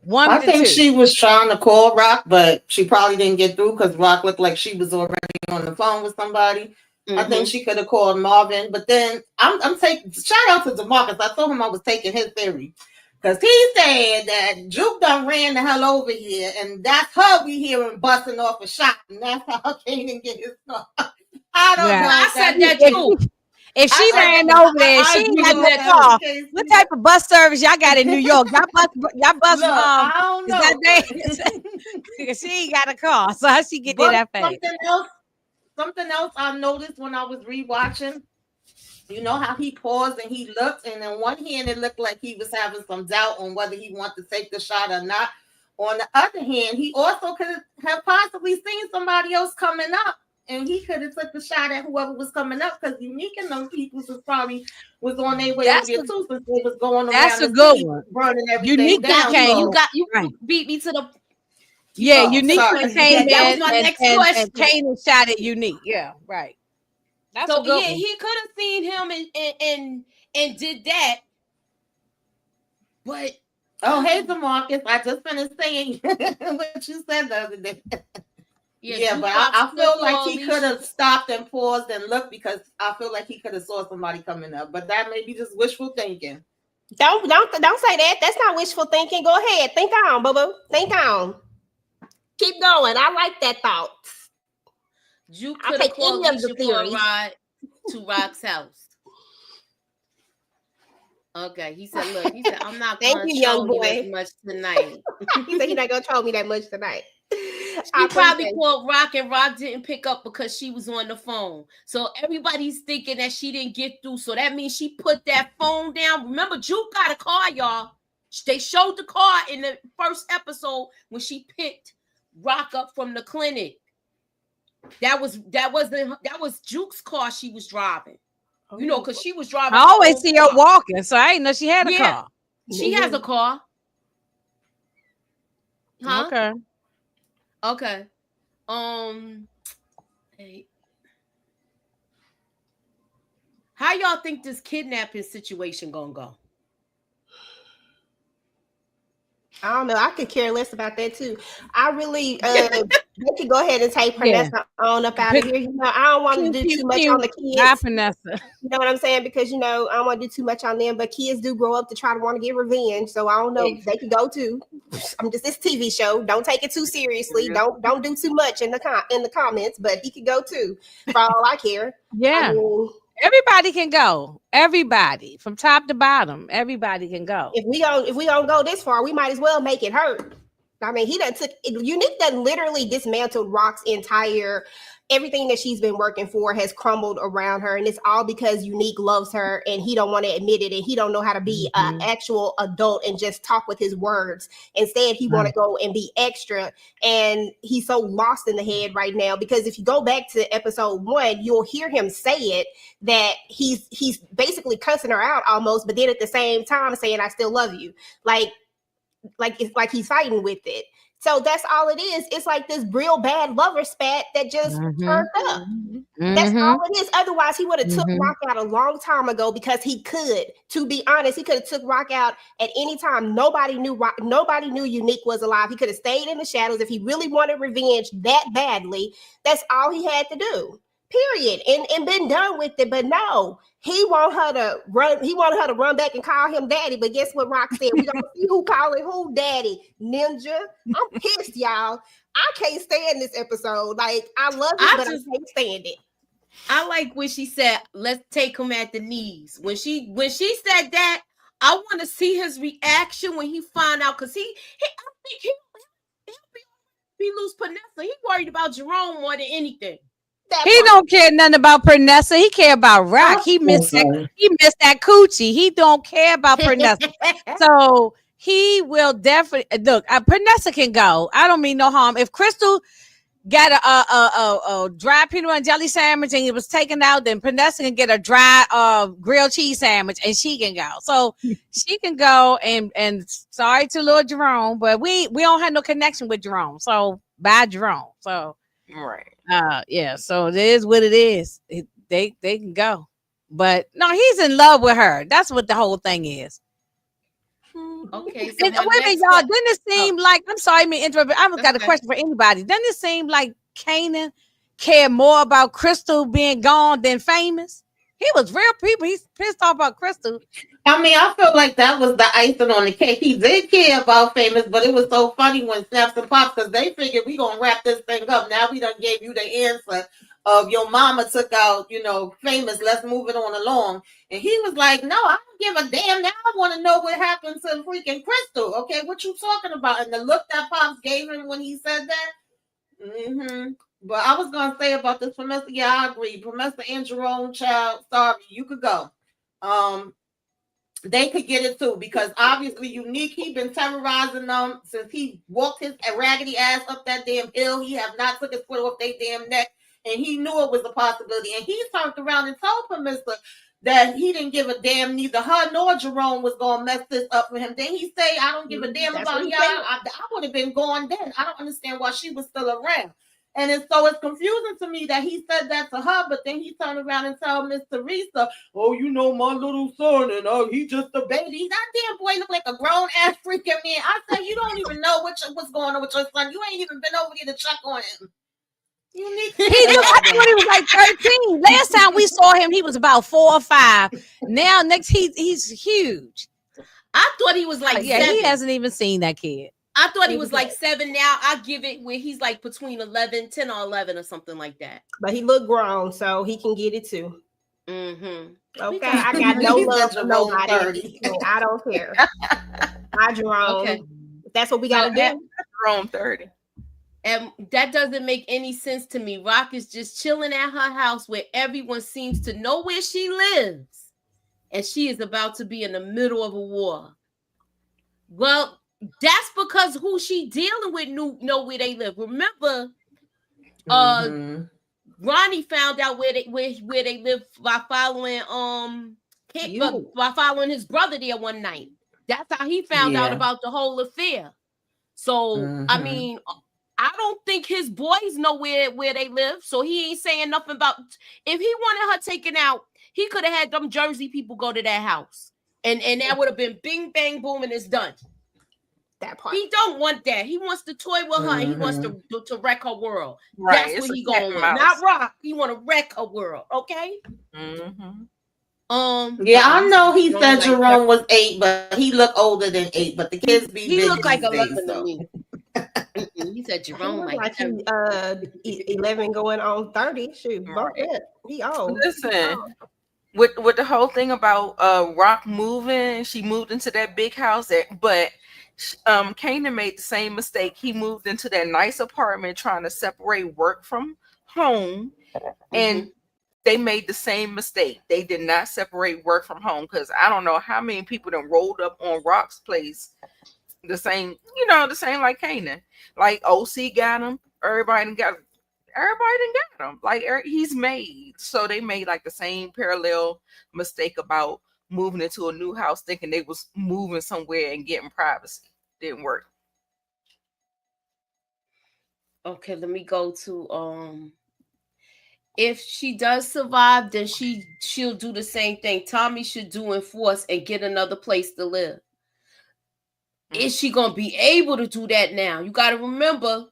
[SPEAKER 2] One
[SPEAKER 3] I
[SPEAKER 2] of the
[SPEAKER 3] think
[SPEAKER 2] two.
[SPEAKER 3] she was trying to call Rock, but she probably didn't get through because Rock looked like she was already on the phone with somebody. I think she could have called Marvin, but then I'm taking shout out to DeMarcus. I told him I was taking his theory because he said that Juke done ran the hell over here, and that's her we hearing busting off a shot, and that's how Kanan get his stuff. I don't know.
[SPEAKER 1] I said that too.
[SPEAKER 2] If she ran over there, she ain't got no car. What type of bus service y'all got in New York? Y'all bus.
[SPEAKER 3] Look, I don't
[SPEAKER 2] know. She ain't got a car, so how she get there that fast?
[SPEAKER 3] Something else I noticed when I was rewatching. You know how he paused and he looked, and on one hand it looked like he was having some doubt on whether he wanted to take the shot or not. On the other hand, he also could have possibly seen somebody else coming up, and he could have took the shot at whoever was coming up because Unique and those people probably was on their way over there too, since they was going around.
[SPEAKER 2] That's a good one.
[SPEAKER 3] Burning everything down.
[SPEAKER 1] You beat me to the.
[SPEAKER 2] Yeah, Unique came in. That was my next question. And Kanan shot at Unique. Yeah, right.
[SPEAKER 1] That's so yeah, he could have seen him and did that. But
[SPEAKER 3] hey, DeMarcus, I just finished saying what you said the other day. Yeah, but I feel like he could have stopped and paused and looked because I feel like he could have saw somebody coming up. But that may be just wishful thinking.
[SPEAKER 4] Don't say that. That's not wishful thinking. Go ahead, think on, boo. Think on. Keep going. I like that thought.
[SPEAKER 1] You could have called Alicia for a ride to Rock's house. Okay, he said, "Look, I'm not going to troll you as much tonight."
[SPEAKER 4] He said he's not going to troll me that much tonight.
[SPEAKER 1] She probably called Rock and Rock didn't pick up because she was on the phone. So everybody's thinking that she didn't get through. So that means she put that phone down. Remember, Juke got a car, y'all. They showed the car in the first episode when she picked Rock up from the clinic. That was Juke's car she was driving. You know, because she was driving.
[SPEAKER 2] I always see her walking, so I didn't know she had a car.
[SPEAKER 1] She has a car. Huh? Okay. Hey. How y'all think this kidnapping situation gonna go?
[SPEAKER 4] I don't know. I could care less about that too. I really they could go ahead and take Pernessa on up out of here. You know, I don't want to do too much on the kids.
[SPEAKER 2] Not Pernessa.
[SPEAKER 4] You know what I'm saying? Because I don't want to do too much on them. But kids do grow up to try to want to get revenge. So I don't know. They could go too. I'm just this TV show. Don't take it too seriously. Don't do too much in the comments. But he could go too. For all I care.
[SPEAKER 2] Yeah. Everybody can go. Everybody from top to bottom. Everybody can go.
[SPEAKER 4] If we don't go this far, we might as well make it hurt. I mean, Unique done literally dismantled Rock's entire everything that she's been working for has crumbled around her, and it's all because Unique loves her and he don't want to admit it, and he don't know how to be an actual adult and just talk with his words. Instead, he want to go and be extra, and he's so lost in the head right now because if you go back to episode 1, you'll hear him say it that he's basically cussing her out almost, but then at the same time saying I still love you, like it's like he's fighting with it. So that's all it is. It's like this real bad lover spat that just turned up. That's all it is. Otherwise, he would have took Rock out a long time ago because he could. To be honest, he could have took Rock out at any time. Nobody knew Unique was alive. He could have stayed in the shadows if he really wanted revenge that badly. That's all he had to do. Period. And been done with it. But no, he wanted her to run. He wanted her to run back and call him daddy. But guess what Rock said? We gonna see who calling who daddy. Ninja. I'm pissed, y'all. I can't stand this episode. Like I love it, but I can't stand it.
[SPEAKER 1] I like when she said, "Let's take him at the knees." When she said that, I want to see his reaction when he find out because I think he lose Pernessa. He worried about Jerome more than anything.
[SPEAKER 2] He don't care nothing about Pernessa. He care about Rock. He missed that coochie. He don't care about Pernessa. So he will definitely look. Pernessa can go. I don't mean no harm. If Crystal got a dry peanut butter and jelly sandwich and it was taken out, then Pernessa can get a dry grilled cheese sandwich and she can go. So she can go. And sorry to little Jerome, but we don't have no connection with Jerome. So bye Jerome. So
[SPEAKER 5] right.
[SPEAKER 2] Yeah, so it is what it is. They can go. But no, he's in love with her. That's what the whole thing is.
[SPEAKER 1] Okay, so
[SPEAKER 2] And
[SPEAKER 1] my
[SPEAKER 2] wait a minute,
[SPEAKER 1] next
[SPEAKER 2] y'all. Didn't it seem like, I'm sorry, I mean interrupt. I've got a
[SPEAKER 1] okay.
[SPEAKER 2] question for anybody. Doesn't it seem like Kanan cared more about Crystal being gone than Famous? He was real people. He's pissed off about Crystal.
[SPEAKER 3] I mean, I feel like that was the icing on the cake. He did care about Famous, but it was so funny when Snaps and Pops, because they figured we gonna wrap this thing up. Now we done gave you the answer of your mama took out, Famous. Let's move it on along. And he was like, "No, I don't give a damn. Now I want to know what happened to freaking Crystal. Okay, what you talking about?" And the look that Pops gave him when he said that. But I was gonna say about this Promessa. Yeah, I agree. Promessa and Jerome, child, sorry, you could go. They could get it too, because obviously Unique, he been terrorizing them since he walked his raggedy ass up that damn hill. He have not took his foot off their damn neck, and he knew it was a possibility. And he turned around and told Promessa that he didn't give a damn, neither her nor Jerome was gonna mess this up for him. Then he say, "I don't give a damn about y'all." I would have been gone then. I don't understand why she was still around. And it's confusing to me that he said that to her, but then he turned around and told Miss Teresa, "Oh, my little son, and he just a baby." That damn boy look like a grown ass freaking man. I said, "You don't even know what's going on with your son. You ain't even been over here to check on him."
[SPEAKER 2] He I thought he was like 13. Last time we saw him, he was about 4 or 5. Now next he's huge.
[SPEAKER 1] I thought he was like 7.
[SPEAKER 2] He hasn't even seen that kid.
[SPEAKER 1] I thought he was like 7 now. I give it where he's like between 10 or 11 or something like that.
[SPEAKER 4] But he looked grown, so he can get it too. Okay, I got no love for nobody. I don't care. I Jerome. Okay. That's what we got to do.
[SPEAKER 5] Jerome 30.
[SPEAKER 1] And that doesn't make any sense to me. Rock is just chilling at her house where everyone seems to know where she lives. And she is about to be in the middle of a war. Well, that's because who she dealing with know where they live. Remember, Ronnie found out where they live by following by following his brother there one night. That's how he found out about the whole affair. So I mean, I don't think his boys know where they live. So he ain't saying nothing about. If he wanted her taken out, he could have had them Jersey people go to that house, and that would have been bing bang boom, and it's done.
[SPEAKER 4] That part.
[SPEAKER 1] He don't want that. He wants to toy with her. And he wants to wreck her world.
[SPEAKER 5] Right.
[SPEAKER 1] That's what he going with. Not rock. He want to wreck her world. Okay.
[SPEAKER 3] Yeah, I know he said Jerome was 8, but he looked older than 8. But the kids be
[SPEAKER 1] he looked like 11
[SPEAKER 3] days,
[SPEAKER 1] to me. He said Jerome like
[SPEAKER 4] 11 going on 30. Shoot, he old.
[SPEAKER 5] Listen, with the whole thing about Rock moving, she moved into that big house, but Kanan made the same mistake. He moved into that nice apartment trying to separate work from home, and they made the same mistake. They did not separate work from home, because I don't know how many people done rolled up on Rock's place the same like Kanan. Like OC got him, everybody done got him. Like he's made. So they made like the same parallel mistake about moving into a new house thinking they was moving somewhere and getting privacy. Didn't work.
[SPEAKER 1] Okay, let me go to if she does survive, then she'll do the same thing Tommy should do in Force and get another place to live. Is she gonna be able to do that now? You got to remember,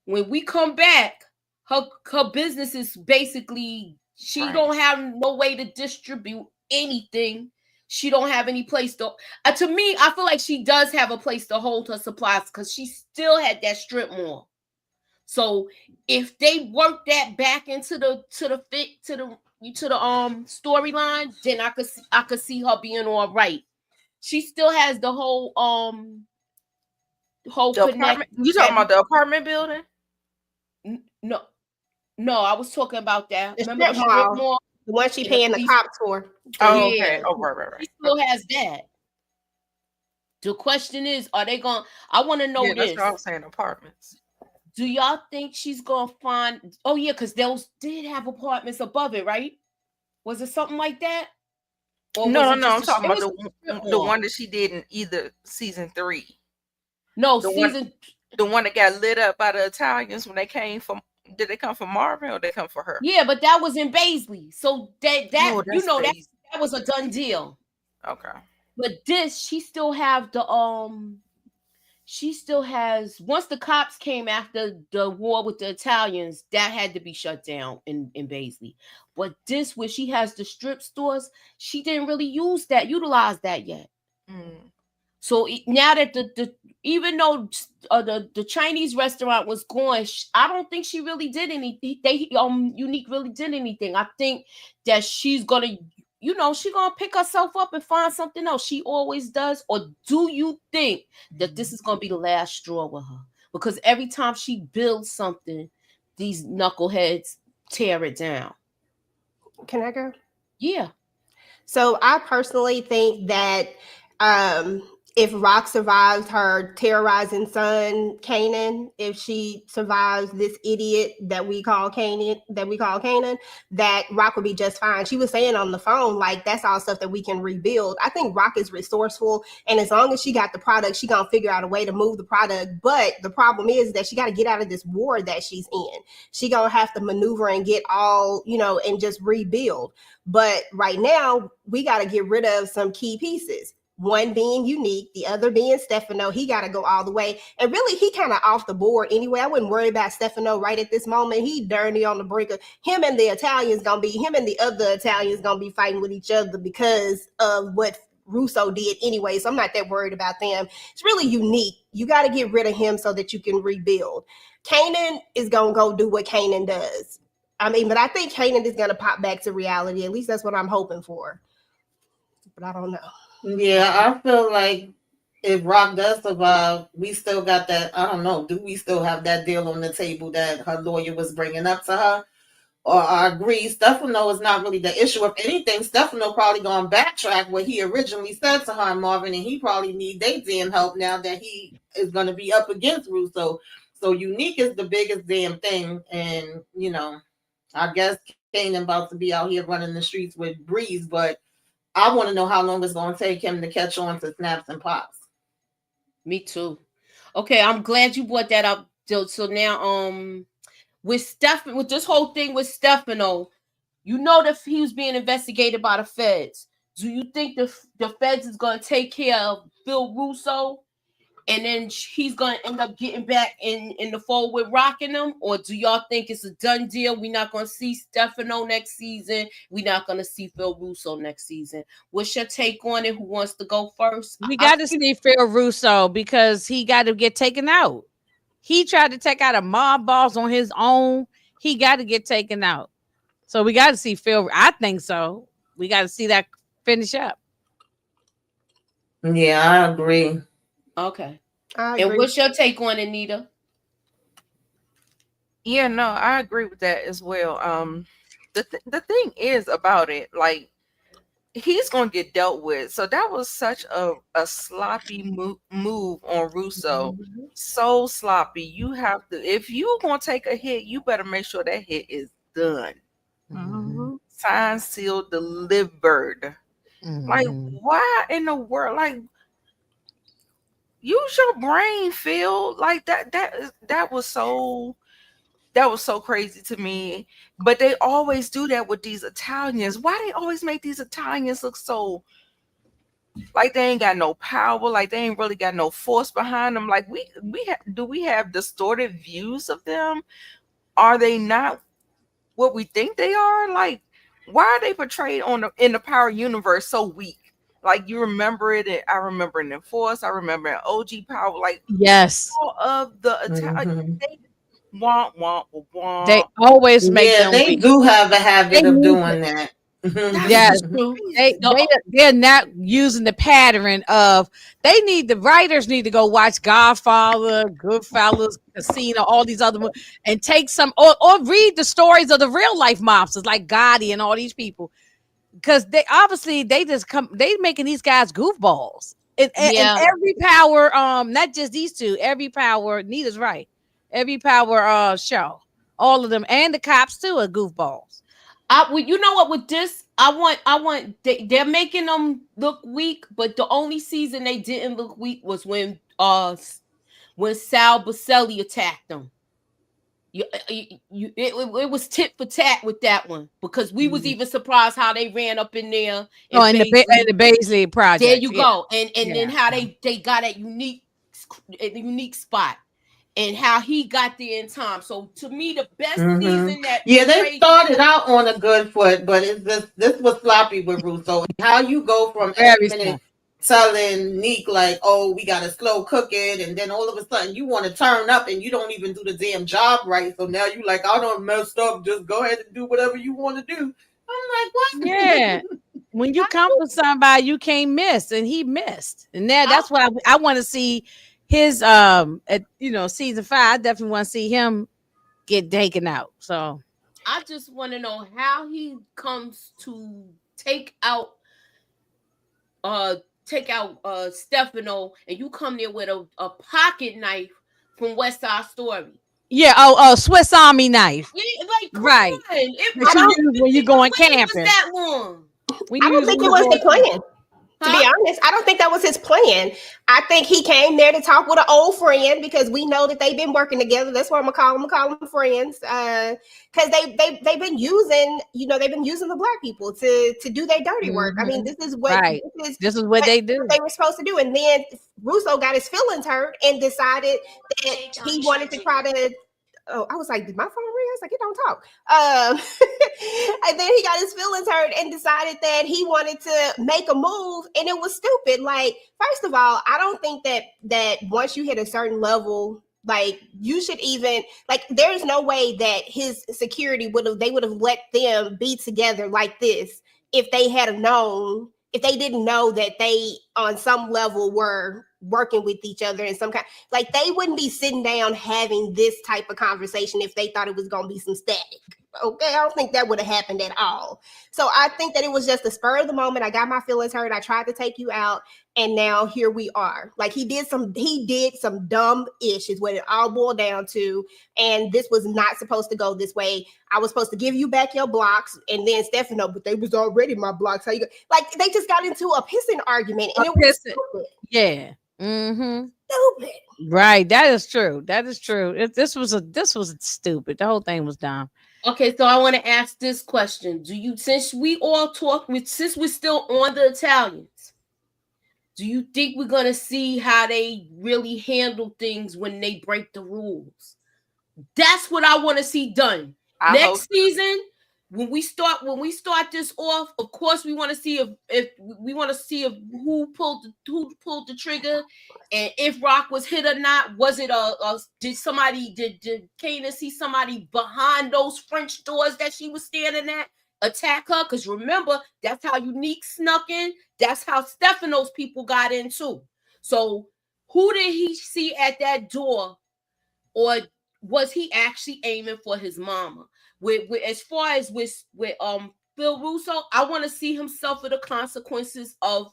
[SPEAKER 1] when we come back, her business is basically she don't have no way to distribute anything. She don't have any place to me, I feel like she does have a place to hold her supplies, because she still had that strip mall. So if they work that back into the storyline, then I could see her being all right. She still has the whole
[SPEAKER 5] apartment. You talking about the apartment building?
[SPEAKER 1] No, I was talking about that.
[SPEAKER 4] Remember the strip mall? The one she paying the cops for.
[SPEAKER 5] Oh, okay. Oh, right.
[SPEAKER 1] She still has that. The question is, are they going? I want to know this.
[SPEAKER 5] That's what I was saying. Apartments.
[SPEAKER 1] Do y'all think she's gonna find? Oh yeah, because those did have apartments above it, right? Was it something like that?
[SPEAKER 5] Or no. I'm talking about the one that she did in either season 3.
[SPEAKER 1] No,
[SPEAKER 5] the one that got lit up by the Italians when they came from Did they come for Marvin or they come for her?
[SPEAKER 1] Yeah, but that was in Baisley. So that
[SPEAKER 5] Oh,
[SPEAKER 1] you
[SPEAKER 5] that's
[SPEAKER 1] know that
[SPEAKER 5] Base.
[SPEAKER 1] that was a done deal.
[SPEAKER 5] Okay.
[SPEAKER 1] But this, she still have the she still has, once the cops came after the war with the Italians, that had to be shut down in Baisley. But this, where she has the strip stores, she didn't really utilize that yet.
[SPEAKER 5] Mm.
[SPEAKER 1] So now that the even though the Chinese restaurant was gone, I don't think she really did anything. They Unique really did anything. I think that she's gonna, she's gonna pick herself up and find something else. She always does. Or do you think that this is gonna be the last straw with her? Because every time she builds something, these knuckleheads tear it down.
[SPEAKER 4] Can I go?
[SPEAKER 1] Yeah.
[SPEAKER 4] So I personally think that um, if Rock survives her terrorizing son Kanan, if she survives this idiot that we call Kanan, that Rock would be just fine. She was saying on the phone, like, that's all stuff that we can rebuild. I think Rock is resourceful, and as long as she got the product, she gonna figure out a way to move the product. But the problem is that she got to get out of this war that she's in. She gonna have to maneuver and get all, and just rebuild. But right now, we got to get rid of some key pieces. One being Unique, the other being Stefano. He got to go all the way. And really, he kind of off the board anyway. I wouldn't worry about Stefano right at this moment. He dirty on the brink of him, and the him and the other Italians gonna be fighting with each other because of what Russo did anyway. So I'm not that worried about them. It's really Unique. You got to get rid of him so that you can rebuild. Kanan is gonna go do what Kanan does. I mean, but I think Kanan is going to pop back to reality. At least that's what I'm hoping for. But I don't know.
[SPEAKER 3] Yeah, I feel like if Rock does survive, we still got that. I don't know. Do we still have that deal on the table that her lawyer was bringing up to her? Or I agree, Stefano is not really the issue. If anything, Stefano probably going to backtrack what he originally said to her and Marvin, and he probably need their damn help now that he is going to be up against Russo. So Unique is the biggest damn thing, and I guess Kanan about to be out here running the streets with Breeze, but I want to know how long it's going to take him to catch on to snaps and pops.
[SPEAKER 1] Me too. Okay, I'm glad you brought that up. So now, with this whole thing with Stefano, that he was being investigated by the feds. Do you think the feds is gonna take care of Phil Russo, and then he's gonna end up getting back in the fold with rocking them? Or do y'all think it's a done deal? We're not gonna see Stefano next season. We're not gonna see Phil Russo next season. What's your take on it? Who wants to go first?
[SPEAKER 2] We got to see Phil Russo because he got to get taken out. He tried to take out a mob boss on his own. He got to get taken out. So we got to see Phil. I think so. We got to see that finish up.
[SPEAKER 3] Yeah, I agree.
[SPEAKER 1] Okay.
[SPEAKER 4] I
[SPEAKER 1] And
[SPEAKER 4] agree.
[SPEAKER 1] what's your take on it, Nita?
[SPEAKER 5] Yeah, no, I agree with that as well. The thing is about it, like, he's gonna get dealt with. So that was such a sloppy move on Russo.
[SPEAKER 4] Mhm.
[SPEAKER 5] So sloppy. You have to, if you gonna take a hit, you better make sure that hit is done.
[SPEAKER 2] Mm-hmm.
[SPEAKER 5] Signed, sealed, delivered. Like,
[SPEAKER 2] Mm-hmm.
[SPEAKER 5] why in the world? Like, use your brain, Phil. Like that was so crazy to me. But they always do that with these Italians. Why they always make these Italians look so like they ain't got no power, like they ain't really got no force behind them? Like, do we have distorted views of them? Are they not what we think they are? Like, why are they portrayed in the Power universe so weak? Like, you remember it, and I remember it in Force, I remember in OG Power, like
[SPEAKER 2] Yes.
[SPEAKER 5] all of the Italian,
[SPEAKER 3] Mm-hmm.
[SPEAKER 5] they want, want,
[SPEAKER 2] They
[SPEAKER 5] want.
[SPEAKER 2] always make
[SPEAKER 3] Yeah,
[SPEAKER 2] them
[SPEAKER 3] they
[SPEAKER 2] weak.
[SPEAKER 3] do have a
[SPEAKER 2] They
[SPEAKER 3] habit of
[SPEAKER 2] need to,
[SPEAKER 3] doing that.
[SPEAKER 5] That's
[SPEAKER 2] yes.
[SPEAKER 1] This is true.
[SPEAKER 2] They
[SPEAKER 5] crazy.
[SPEAKER 2] they they're not using the pattern of the writers need to go watch Godfather, Goodfellas, Casino, all these other and take some or read the stories of the real life mobsters like Gotti and all these people because they just come they making these guys goofballs and
[SPEAKER 1] Yeah.
[SPEAKER 2] every power not just these two every power Nita's right every power show all of them and the cops too are goofballs.
[SPEAKER 1] You know what? With this, they're making them look weak, but the only season they didn't look weak was when Sal Baselli attacked them. It was tit for tat with that one because we was
[SPEAKER 2] Mhm.
[SPEAKER 1] even surprised how they ran up in there
[SPEAKER 2] Oh,
[SPEAKER 1] and
[SPEAKER 2] in
[SPEAKER 1] Baisley.
[SPEAKER 2] the Baisley
[SPEAKER 1] There
[SPEAKER 2] project.
[SPEAKER 1] you
[SPEAKER 2] Yeah.
[SPEAKER 1] go, and then
[SPEAKER 2] Yeah.
[SPEAKER 1] how they got that unique spot, and how he got there in time. So to me, the best season that
[SPEAKER 3] Yeah, they
[SPEAKER 1] portrayed
[SPEAKER 3] started out on a good foot, but it's this was sloppy with Russo. How you go from every
[SPEAKER 2] Very
[SPEAKER 3] minute
[SPEAKER 2] small.
[SPEAKER 3] telling Neek like, oh, we gotta slow cook it, and then all of a sudden you want to turn up and you don't even do the damn job right. So now you like, I don't messed up. Just go ahead and do whatever you want to do. I'm like, what?
[SPEAKER 2] Yeah. When you come for somebody, you can't miss, and he missed. And that's why I want to see his at, season 5. I definitely want to see him get taken out. So
[SPEAKER 1] I just want to know how he comes to uh Stefano, and you come there with a pocket knife from West Side Story.
[SPEAKER 2] yeah, Swiss Army knife.
[SPEAKER 1] Yeah, like come
[SPEAKER 2] Right.
[SPEAKER 1] on.
[SPEAKER 2] That you use when you're going
[SPEAKER 1] Was
[SPEAKER 2] camping.
[SPEAKER 1] that long?
[SPEAKER 2] When
[SPEAKER 4] I
[SPEAKER 2] you
[SPEAKER 4] don't
[SPEAKER 2] use
[SPEAKER 4] think
[SPEAKER 2] when
[SPEAKER 4] it
[SPEAKER 2] you
[SPEAKER 4] was
[SPEAKER 2] going
[SPEAKER 4] the plan. To be
[SPEAKER 1] Huh?
[SPEAKER 4] honest, I don't think that was his plan. I think he came there to talk with an old friend because we know that they've been working together. That's why I'm gonna call them friends. Because they've been using, they've been using the black people to do their dirty work. I mean,
[SPEAKER 2] Mhm.
[SPEAKER 4] this is what
[SPEAKER 2] Right.
[SPEAKER 4] this is
[SPEAKER 2] This is what
[SPEAKER 4] what
[SPEAKER 2] they do.
[SPEAKER 4] they were supposed to do. And then Russo got his feelings hurt and decided that he wanted to try to. Oh, I was like, did my phone ring? I was like, it don't talk. And then he got his feelings hurt and decided that he wanted to make a move, and it was stupid. Like, first of all, I don't think that once you hit a certain level, like you should even like. There's no way that his security would have let them be together like this if they had known. If they didn't know that they on some level were working with each other in some kind, like they wouldn't be sitting down having this type of conversation if they thought it was going to be some static. Okay, I don't think that would have happened at all. So I think that it was just the spur of the moment. I got my feelings hurt. I tried to take you out, and now here we are. Like he did some dumb ish is what it all boiled down to. And this was not supposed to go this way. I was supposed to give you back your blocks, and then Stefano, but they was already my blocks. How you go? Like they just got into a pissing argument, and it was stupid.
[SPEAKER 2] Yeah. Mm-hmm.
[SPEAKER 4] Stupid.
[SPEAKER 2] Right. That is true. That is true. This was stupid. The whole thing was dumb.
[SPEAKER 1] Okay, so I want to ask this question. Since we're still on the Italians, do you think we're going to see how they really handle things when they break the rules? That's what I want to see done. Next season, when we start this off, of course we want to see if who pulled the trigger, and if Rock was hit or not. Was it did Kanan see somebody behind those French doors that she was standing at attack her? Because remember, that's how Unique snuck in. That's how Stefano's people got in too. So who did he see at that door, or was he actually aiming for his mama? With as far as with Phil Russo, I want to see him suffer the consequences of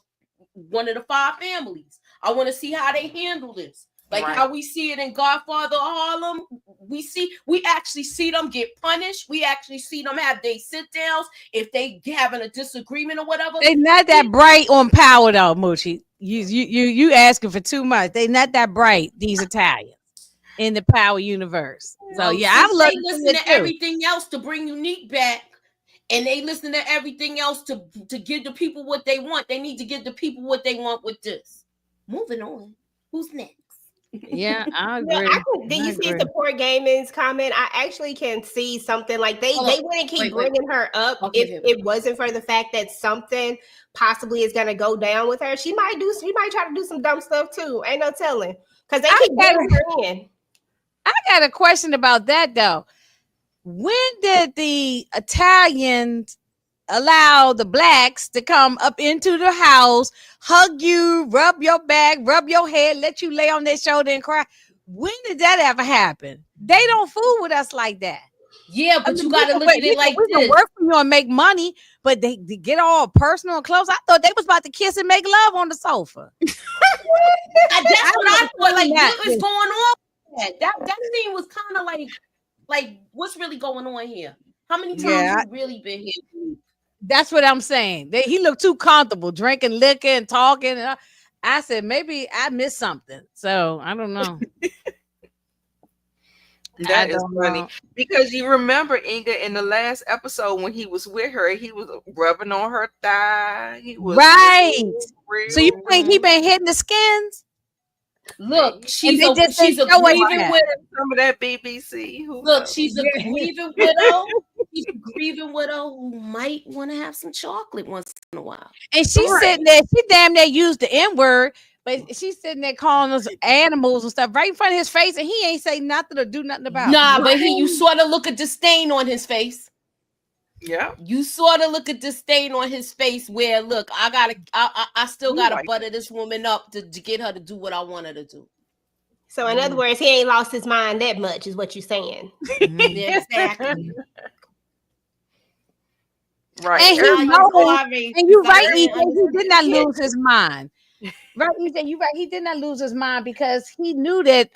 [SPEAKER 1] one of the 5 families. I want to see how they handle this. Like how we see it in Godfather Harlem. We actually see them get punished. We actually see them have they sit downs if they having a disagreement or whatever.
[SPEAKER 2] They not that bright on power though, Moochie. You asking for too much. They not that bright, these Italians, in the power universe. So yeah, I love
[SPEAKER 1] they listen to everything else to bring Unique back, and they listen to everything else to give the people what they want. They need to give the people what they want with this. Moving on. Who's next?
[SPEAKER 2] Yeah, I agree.
[SPEAKER 4] Did you see Support Gaming's comment? I actually can see something like they wouldn't keep bringing her up if it wasn't for the fact that something possibly is going to go down with her. She might try to do some dumb stuff too. Ain't no telling, because they keep bringing her in.
[SPEAKER 2] I got a question about that though. When did the Italians allow the blacks to come up into the house, hug you, rub your back, rub your head, let you lay on their shoulder and cry? When did that ever happen? They don't fool with us like that.
[SPEAKER 1] Yeah, but you got to look at it like this.
[SPEAKER 2] We can work for you and make money, but they get all personal and close. I thought they was about to kiss and make love on the sofa.
[SPEAKER 1] That's what I thought. Like, what is going on? That scene was kind of like what's really going on here? How many times you really been here?
[SPEAKER 2] That's what I'm saying. He looked too comfortable drinking liquor and talking. And I said, maybe I missed something. So I don't know. I
[SPEAKER 5] That is
[SPEAKER 2] don't
[SPEAKER 5] funny
[SPEAKER 2] know.
[SPEAKER 5] because you remember Inga in the last episode when he was with her, he was rubbing on her thigh. He was
[SPEAKER 2] Right. So you
[SPEAKER 5] real,
[SPEAKER 2] think he
[SPEAKER 1] Mhm.
[SPEAKER 2] been hitting the skins
[SPEAKER 5] man.
[SPEAKER 1] Look,
[SPEAKER 2] and they just didn't
[SPEAKER 1] she's a
[SPEAKER 2] show us
[SPEAKER 1] grieving
[SPEAKER 2] that?
[SPEAKER 1] widow.
[SPEAKER 5] Some of that BBC. Who
[SPEAKER 1] Look,
[SPEAKER 5] knows?
[SPEAKER 1] she's a
[SPEAKER 2] Yeah.
[SPEAKER 1] grieving widow. She's a grieving widow who might want to have some chocolate once in a while.
[SPEAKER 2] And she's
[SPEAKER 5] Right.
[SPEAKER 2] sitting there, she damn near used the N word, but she's sitting there calling us animals and stuff right in front of his face, and he ain't say nothing or do nothing about it.
[SPEAKER 1] Nah, but you
[SPEAKER 5] Right.
[SPEAKER 1] sort of look at disdain on his face.
[SPEAKER 5] Yeah.
[SPEAKER 1] You sort of look at disdain on his face where, look, I still
[SPEAKER 5] He
[SPEAKER 1] gotta
[SPEAKER 5] like
[SPEAKER 1] butter this woman up to get her to do what I want her to do.
[SPEAKER 4] So in other words, he ain't lost his mind that much, is what you're saying.
[SPEAKER 1] Exactly.
[SPEAKER 5] right.
[SPEAKER 2] And he
[SPEAKER 1] Nah,
[SPEAKER 5] Everybody
[SPEAKER 1] you
[SPEAKER 2] knows,
[SPEAKER 1] sorry,
[SPEAKER 2] and you
[SPEAKER 1] 'cause I
[SPEAKER 2] right,
[SPEAKER 1] didn't
[SPEAKER 2] EJ, he did not
[SPEAKER 1] understand.
[SPEAKER 2] lose his mind. Right, EJ, you right, he did not lose his mind because he knew that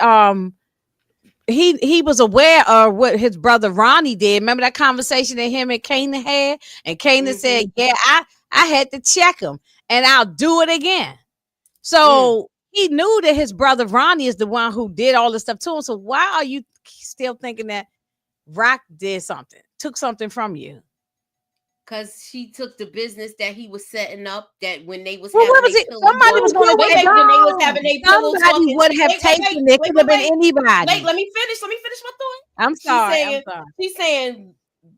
[SPEAKER 2] he was aware of what his brother Ronnie did. Remember that conversation that him and Kanan had? And Kanan said, yeah, I had to check him and I'll do it again. So he knew that his brother Ronnie is the one who did all this stuff to him. So why are you still thinking that Rock did something, took something from you?
[SPEAKER 1] Because she took the business that he was setting up. That when they was
[SPEAKER 2] Well,
[SPEAKER 1] having
[SPEAKER 2] what was
[SPEAKER 1] a
[SPEAKER 2] it?
[SPEAKER 1] pillow
[SPEAKER 2] Somebody
[SPEAKER 1] talk,
[SPEAKER 2] was going to
[SPEAKER 1] wait,
[SPEAKER 2] take
[SPEAKER 1] when they was
[SPEAKER 2] it.
[SPEAKER 1] having a pillow
[SPEAKER 2] Somebody
[SPEAKER 1] talking.
[SPEAKER 2] would have taken it. Could have been anybody.
[SPEAKER 1] Wait, let me finish. Let me finish my thought.
[SPEAKER 2] I'm sorry. I'm sorry.
[SPEAKER 1] She's saying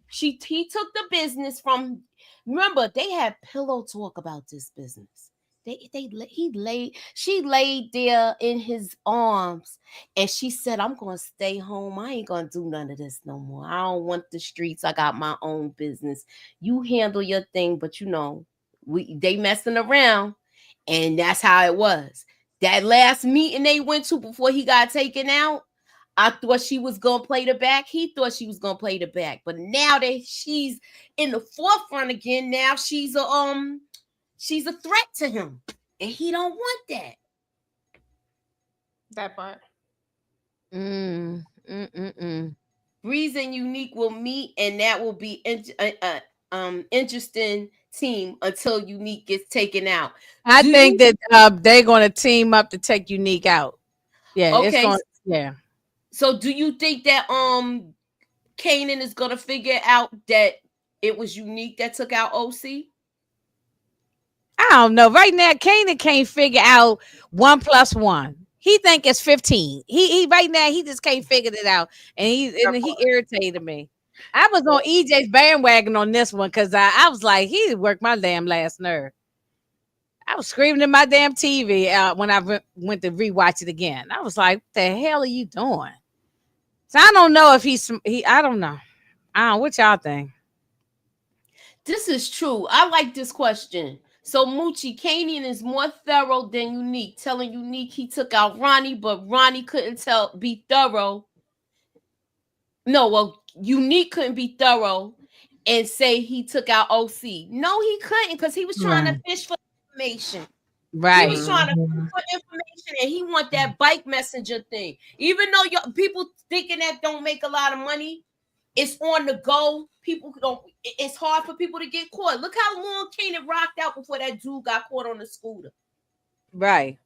[SPEAKER 1] he took the business from. Remember, they had pillow talk about this business. She laid there in his arms and she said, I'm gonna stay home. I ain't gonna do none of this no more. I don't want the streets. I got my own business. You handle your thing, but they messing around, and that's how it was. That last meeting they went to before he got taken out, I thought she was gonna play the back. He thought she was gonna play the back. But now that she's in the forefront again, now she's a threat to him. And he don't want that.
[SPEAKER 4] That part.
[SPEAKER 1] Breeze and Unique will meet, and that will be interesting team until Unique gets taken out.
[SPEAKER 2] I think that they're going to team up to take Unique out. Yeah, it's
[SPEAKER 1] Okay.
[SPEAKER 2] going. Yeah.
[SPEAKER 1] So, do you think that Kanan is gonna figure out that it was Unique that took out OC?
[SPEAKER 2] I don't know. Right now, Kanan can't figure out 1 + 1. He think it's 15. He right now he just can't figure it out, and he irritated me. I was on EJ's bandwagon on this one because I was like, he worked my damn last nerve. I was screaming in my damn TV when I went to rewatch it again. I was like, what the hell are you doing? So I don't know if I don't know. I don't know what y'all think.
[SPEAKER 1] This is true. I like this question. So Moochie, Kanan is more thorough than Unique, telling Unique he took out Ronnie, but Ronnie couldn't be thorough. No, well, Unique couldn't be thorough and say he took out OC. No, he couldn't because he was trying to fish for information.
[SPEAKER 2] Right.
[SPEAKER 1] He was trying to fish for information, and he want that bike messenger thing. Even though people thinking that don't make a lot of money, it's on the go. People don't. It's hard for people to get caught. Look how long Kanan rocked out before that dude got caught on the scooter.
[SPEAKER 2] Right.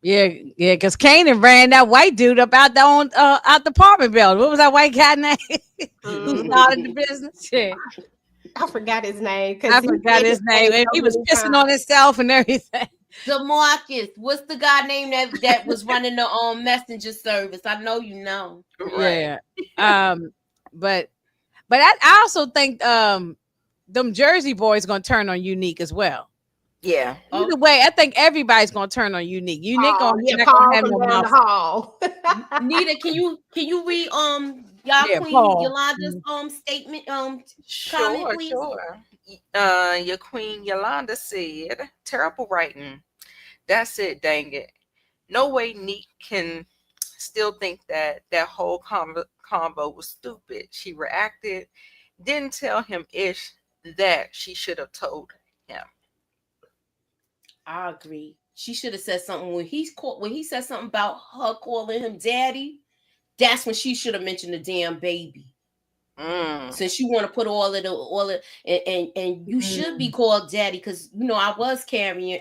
[SPEAKER 2] Yeah, because Kanan ran that white dude up out the apartment building. What was that white guy name? Who started the business? Yeah.
[SPEAKER 4] I forgot his name.
[SPEAKER 2] I forgot his name. And he was pissing on himself and everything.
[SPEAKER 1] DeMarcus, what's the guy name that was running the messenger service? I know you know.
[SPEAKER 2] Right. Yeah. But I also think them Jersey boys gonna turn on Unique as well.
[SPEAKER 5] Yeah.
[SPEAKER 2] Either way, I think everybody's gonna turn on Unique. Unique gonna have no
[SPEAKER 4] down the hall.
[SPEAKER 1] Nita, can you read Queen Yolanda's statement comment, please?
[SPEAKER 5] Sure. Your Queen Yolanda said, terrible writing. That's it, dang it. No way Neek can still think that whole combo was stupid. She reacted, didn't tell him ish that she should have told him.
[SPEAKER 1] I agree. She should have said something when he said something about her calling him daddy. That's when she should have mentioned the damn baby. Since you want to put all of and you should be called daddy because I was carrying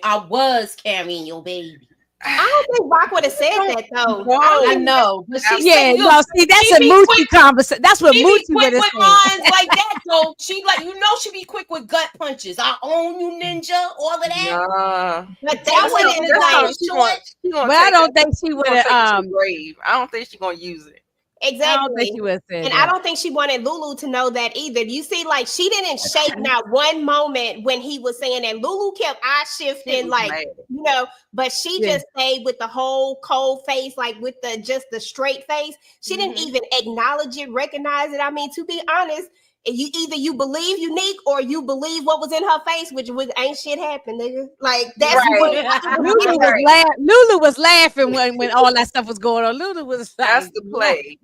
[SPEAKER 1] your baby.
[SPEAKER 4] I don't think Rock would have said that though.
[SPEAKER 1] I
[SPEAKER 5] No.
[SPEAKER 1] know, but she
[SPEAKER 2] Yeah,
[SPEAKER 1] said,
[SPEAKER 2] no,
[SPEAKER 1] look,
[SPEAKER 2] see, that's
[SPEAKER 1] she
[SPEAKER 2] a
[SPEAKER 1] be
[SPEAKER 2] Moochie
[SPEAKER 1] quick.
[SPEAKER 2] conversation. That's what
[SPEAKER 1] She be
[SPEAKER 2] Moochie
[SPEAKER 1] quick
[SPEAKER 2] would have
[SPEAKER 1] with
[SPEAKER 2] said.
[SPEAKER 1] lines like that, though. She like, she be quick with gut punches. I own you, ninja. All of that.
[SPEAKER 5] Nah.
[SPEAKER 4] But that
[SPEAKER 1] Tell
[SPEAKER 4] would
[SPEAKER 1] her
[SPEAKER 4] have
[SPEAKER 1] to
[SPEAKER 4] been
[SPEAKER 5] That's
[SPEAKER 1] tie
[SPEAKER 4] like
[SPEAKER 1] it
[SPEAKER 5] something she
[SPEAKER 1] short.
[SPEAKER 5] going she gonna
[SPEAKER 2] But I
[SPEAKER 5] take
[SPEAKER 2] don't
[SPEAKER 5] that.
[SPEAKER 2] think she
[SPEAKER 5] She
[SPEAKER 2] would
[SPEAKER 5] gonna take it to
[SPEAKER 2] have.
[SPEAKER 5] the grave. I don't think she gonna use it.
[SPEAKER 2] I don't think
[SPEAKER 4] exactly.
[SPEAKER 2] she would have said
[SPEAKER 4] And I
[SPEAKER 2] that.
[SPEAKER 4] don't think she wanted Lulu to know that either. You see, like she didn't shake not one moment when he was saying that. Lulu kept eye
[SPEAKER 5] She
[SPEAKER 4] shifting,
[SPEAKER 5] was
[SPEAKER 4] like,
[SPEAKER 5] mad.
[SPEAKER 4] but she
[SPEAKER 2] Yeah.
[SPEAKER 4] just stayed with the whole cold face, like with the straight face. She didn't even acknowledge it, recognize it. I mean, to be honest, you either you believe Unique or you believe what was in her face, which was ain't shit happened, nigga. Like that's
[SPEAKER 5] Right.
[SPEAKER 4] what I was
[SPEAKER 2] Lulu
[SPEAKER 4] getting
[SPEAKER 2] was
[SPEAKER 5] Right.
[SPEAKER 2] Lulu was laughing when all that stuff was going on. Lulu was
[SPEAKER 5] That's
[SPEAKER 2] like,
[SPEAKER 5] the
[SPEAKER 2] what?
[SPEAKER 5] play.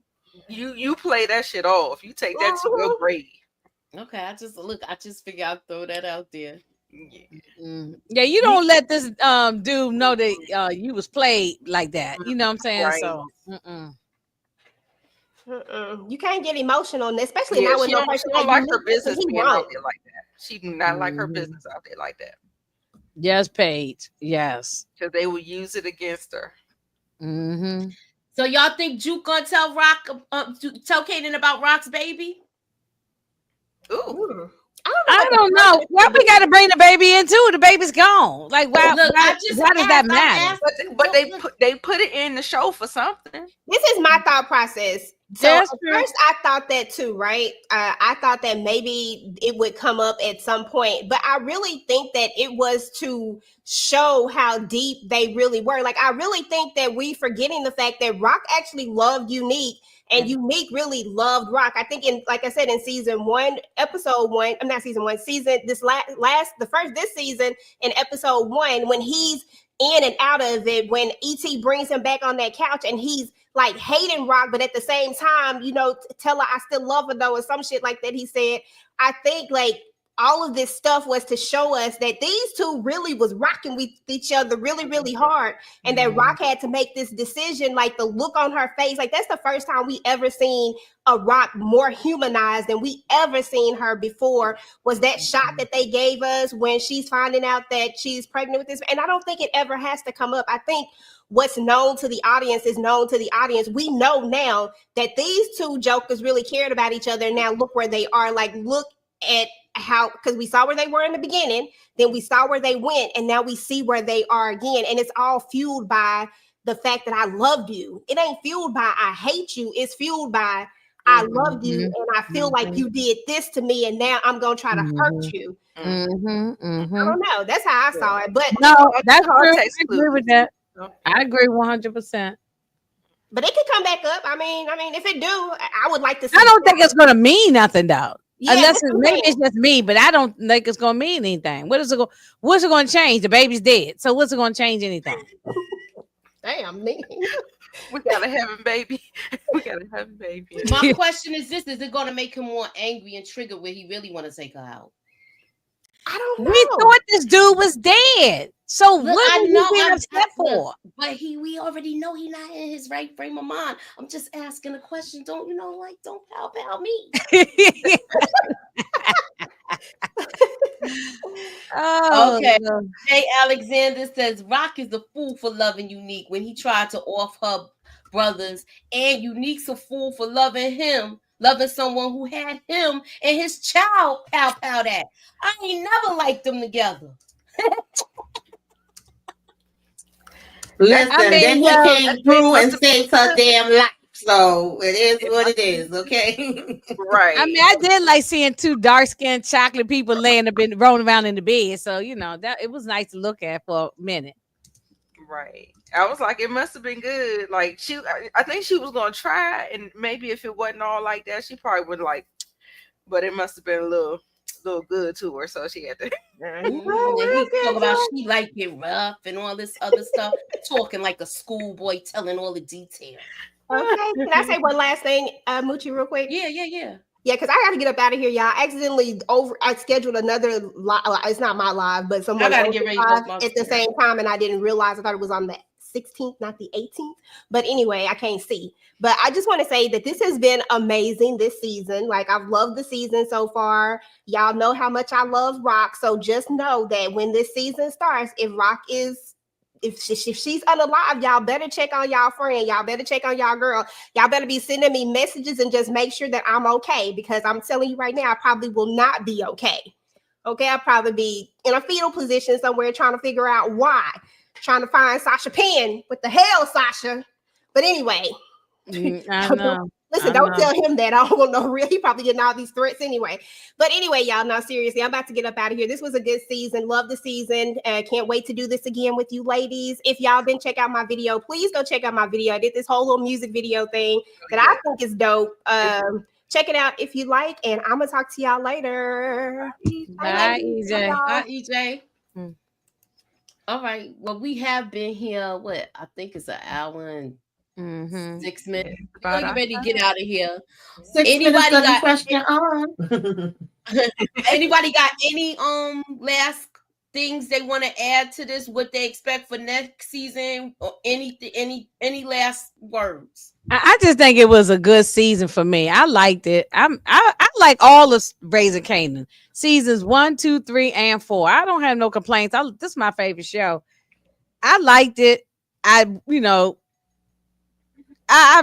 [SPEAKER 5] You play that shit off. You take that to your
[SPEAKER 4] Mhm.
[SPEAKER 5] grave.
[SPEAKER 1] Okay, I just figure I'll throw that out there.
[SPEAKER 5] Yeah.
[SPEAKER 2] Yeah, you don't let this dude know that you was played like that. You know what I'm saying?
[SPEAKER 5] Right.
[SPEAKER 2] So,
[SPEAKER 4] You can't get emotional, and especially
[SPEAKER 5] Yeah,
[SPEAKER 4] not with
[SPEAKER 5] she
[SPEAKER 4] no
[SPEAKER 5] don't
[SPEAKER 4] person
[SPEAKER 5] she don't
[SPEAKER 4] like
[SPEAKER 5] like
[SPEAKER 4] Unique.
[SPEAKER 5] her business
[SPEAKER 4] He
[SPEAKER 5] being out
[SPEAKER 4] wrong.
[SPEAKER 5] there like that. She do not like her business out there like that.
[SPEAKER 2] yes, Paige. Yes.
[SPEAKER 5] Because they will use it against her.
[SPEAKER 2] Mm-hmm.
[SPEAKER 1] So y'all think Juke gonna tell Rock, tell Kanan about Rock's baby?
[SPEAKER 5] Ooh.
[SPEAKER 2] I don't know. Why we got to bring the baby in too? The baby's gone. Like, why?
[SPEAKER 1] Look,
[SPEAKER 2] Why?
[SPEAKER 1] I just
[SPEAKER 2] Why does that
[SPEAKER 1] asked. I'm
[SPEAKER 2] matter?
[SPEAKER 1] asking.
[SPEAKER 5] But they
[SPEAKER 1] Look,
[SPEAKER 5] put it in the show for something.
[SPEAKER 4] This is my thought process. So
[SPEAKER 2] Yeah,
[SPEAKER 4] at
[SPEAKER 2] that's true.
[SPEAKER 4] first I thought that too, right? I thought that maybe it would come up at some point, but I really think that it was to show how deep they really were. Like I really think that we forgetting the fact that Rock actually loved Unique and Unique really loved Rock. I think like I said, in season one, episode one, I'm not season one, season this the first this season in episode one, when he's in and out of it, when ET brings him back on that couch and he's like hating Rock, but at the same time, tell her I still love her though, or some shit like that. He said, I think like all of this stuff was to show us that these two really was rocking with each other really, really hard. And that Rock had to make this decision, like the look on her face, like that's the first time we ever seen a Rock more humanized than we ever seen her before, was that shot that they gave us when she's finding out that she's pregnant with this. And I don't think it ever has to come up. I think what's known to the audience is known to the audience. We know now that these two jokers really cared about each other. Now look where they are. Like look at how, because we saw where they were in the beginning, then we saw where they went, and now we see where they are again. And it's all fueled by the fact that I loved you. It ain't fueled by I hate you. It's fueled by I loved you and I feel like you did this to me, and now I'm gonna try to hurt you. I don't know. That's how I saw it. But
[SPEAKER 2] No, that's true. I
[SPEAKER 5] Context
[SPEAKER 2] agree with that. I agree 100%.
[SPEAKER 4] But it could come back up. I mean, if it do, I would like to see.
[SPEAKER 2] I don't think it's gonna mean nothing though.
[SPEAKER 4] Yeah,
[SPEAKER 2] Unless
[SPEAKER 4] that's
[SPEAKER 2] maybe
[SPEAKER 4] the
[SPEAKER 2] it's just me, but I don't think it's gonna mean anything. What's it gonna change? The baby's dead. So what's it gonna change anything?
[SPEAKER 4] Damn me.
[SPEAKER 5] We gotta have a baby. We gotta have a baby.
[SPEAKER 1] my question is this: is it going to make him more angry and triggered where he really want to take her out?
[SPEAKER 4] I don't know.
[SPEAKER 2] We thought this dude was dead. So
[SPEAKER 1] Look,
[SPEAKER 2] what
[SPEAKER 1] I
[SPEAKER 2] was
[SPEAKER 1] know
[SPEAKER 2] he being
[SPEAKER 1] I'm
[SPEAKER 2] upset for?
[SPEAKER 1] but we already know he's not in his right frame of mind. I'm just asking a question. Don't don't pow me.
[SPEAKER 2] Oh,
[SPEAKER 1] Okay.
[SPEAKER 2] no.
[SPEAKER 1] Jay Alexander says Rock is a fool for loving Unique when he tried to off her brothers, and Unique's a fool for loving him, loving someone who had him and his child pow that. I ain't never liked them together.
[SPEAKER 3] Listen,
[SPEAKER 2] I mean,
[SPEAKER 3] then he
[SPEAKER 2] well,
[SPEAKER 3] came through and saved her damn life. So it is what it is, okay?
[SPEAKER 5] Right.
[SPEAKER 2] I mean, I did like seeing two dark-skinned chocolate people rolling around in the bed. So that it was nice to look at for a minute.
[SPEAKER 5] Right. I was like, it must have been good. Like I think she was gonna try, and maybe if it wasn't all like that, she probably would like. But it must have been a little good to her, so she had to.
[SPEAKER 1] And he talk about she like it rough and all this other stuff, talking like a schoolboy, telling all the details.
[SPEAKER 4] Okay. Can I say one last thing, Moochie, real quick?
[SPEAKER 1] Yeah.
[SPEAKER 4] Yeah, because I got to get up out of here, y'all. I scheduled another live. It's not my live, but someone
[SPEAKER 1] I gotta get ready to
[SPEAKER 4] live
[SPEAKER 1] go
[SPEAKER 4] at the same time, and I didn't realize. I thought it was on the 16th, not the 18th. But anyway, I can't see. But I just want to say that this has been amazing this season. Like, I've loved the season so far. Y'all know how much I love Rock. So just know that when this season starts, if Rock is if she's unalive, y'all better check on y'all friend. Y'all better check on y'all girl. Y'all better be sending me messages and just make sure that I'm okay, because I'm telling you right now, I probably will not be okay. Okay, I'll probably be in a fetal position somewhere trying to figure out why. Trying to find Sasha Penn. What the hell, Sasha? But anyway.
[SPEAKER 2] I know.
[SPEAKER 4] Listen, don't tell him that. I don't want no real. He probably getting all these threats anyway. But anyway, y'all, no, seriously, I'm about to get up out of here. This was a good season. Love the season. Can't wait to do this again with you ladies. If y'all didn't check out my video, please go check out my video. I did this whole little music video thing that I think is dope. Check it out if you like, and I'm gonna talk to y'all later.
[SPEAKER 2] Bye, EJ.
[SPEAKER 1] Bye, EJ. All right. Well, we have been here. What I think it's an hour and 6 minutes. We're gonna get ready to get out of here. Anybody got question on? Anybody got any last things they want to add to this? What they expect for next season, or anything? Any last words?
[SPEAKER 2] I just think it was a good season for me. I liked it. I like all of Raising Kanan seasons 1, 2, 3, and 4. I don't have no complaints. This is my favorite show. I liked it. I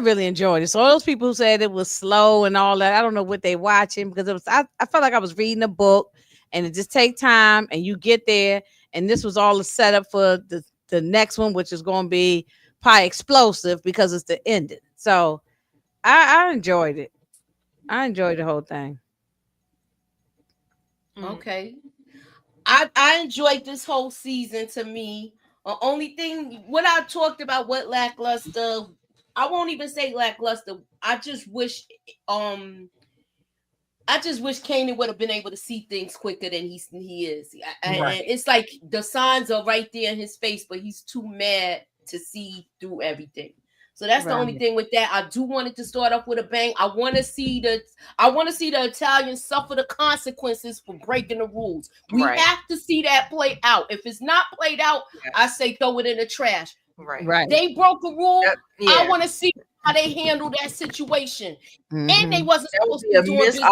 [SPEAKER 2] really enjoyed it. So all those people who said it was slow and all that, I don't know what they watching, because it was. I felt like I was reading a book, and it just take time, and you get there, and this was all a setup for the next one, which is going to be probably explosive because it's the ending. So I enjoyed it. I enjoyed the whole thing.
[SPEAKER 1] Okay. I enjoyed this whole season. To me, only thing what I talked about, what lackluster, I won't even say lackluster. I just wish Kanan would have been able to see things quicker than he is. And it's like the signs are right there in his face, but he's too mad to see through everything. So that's the only thing with that. I do want it to start off with a bang. I want to see the Italians suffer the consequences for breaking the rules. We have to see that play out. If it's not played out, I say throw it in the trash.
[SPEAKER 2] Right.
[SPEAKER 1] They broke a rule. I want to see how they handle that situation. And they wasn't supposed to be doing business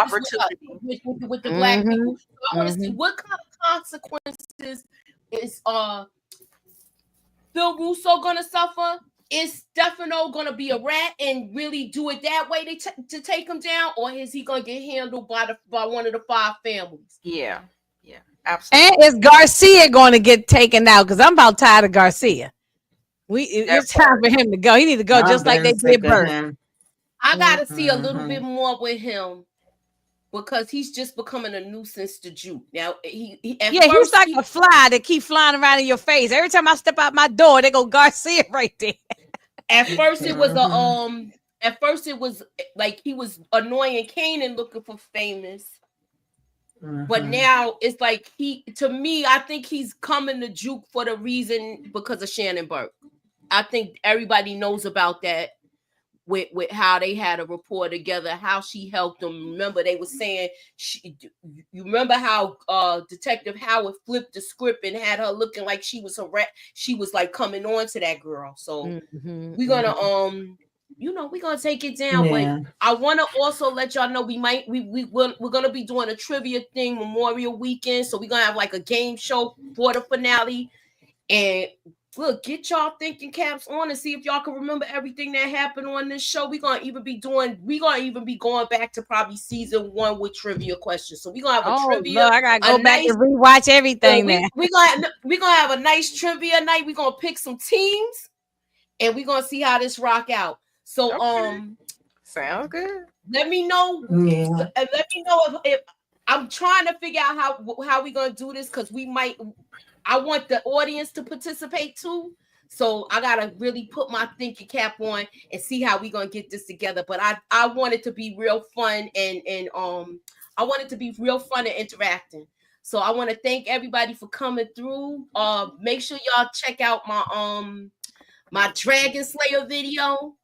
[SPEAKER 1] with the black people. So I want to see what kind of consequences is Phil Russo gonna suffer. Is Stefano gonna be a rat and really do it that way to take him down, or is he gonna get handled by one of the 5 families?
[SPEAKER 5] Yeah, absolutely.
[SPEAKER 2] And is Garcia going to get taken out? Because I'm about tired of Garcia. It's time for him to go. He need to go just like they did Bert.
[SPEAKER 1] I gotta see a little bit more with him, because he's just becoming a nuisance to Juke. Now he's
[SPEAKER 2] like a fly that keep flying around in your face. Every time I step out my door, they go Garcia right there.
[SPEAKER 1] At first it was like he was annoying Kanan looking for famous. But now it's like I think he's coming to Juke for the reason because of Shannon Burke. I think everybody knows about that with how they had a rapport together, how she helped them. Remember, they were saying you remember how Detective Howard flipped the script and had her looking like she was a rat. She was like coming on to that girl. So we're gonna we're gonna take it down. But I want to also let y'all know we're gonna be doing a trivia thing Memorial Weekend. So we're gonna have like a game show for the finale. And look, get y'all thinking caps on and see if y'all can remember everything that happened on this show. We're gonna even be going back to probably season 1 with trivia questions. So we're gonna have a trivia.
[SPEAKER 2] Look, I gotta go back and rewatch everything.
[SPEAKER 1] We're gonna have a nice trivia night. We're gonna pick some teams and we're gonna see how this rock out. So
[SPEAKER 5] sounds good.
[SPEAKER 1] Let me know. Yeah. Let me know if I'm trying to figure out how we're gonna do this, because I want the audience to participate too. So I gotta really put my thinking cap on and see how we're gonna get this together. But I want it to be real fun and I want it to be real fun and interacting. So I want to thank everybody for coming through. Make sure y'all check out my Dragon Slayer video.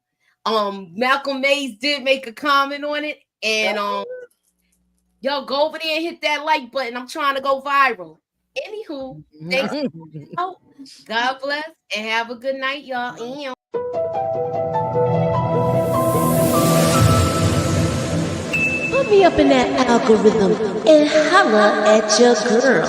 [SPEAKER 1] Malcolm Mays did make a comment on it, and y'all go over there and hit that like button. I'm trying to go viral. Anywho, thanks. God bless and have a good night, y'all.
[SPEAKER 6] Put me up in that algorithm and holla at your girl.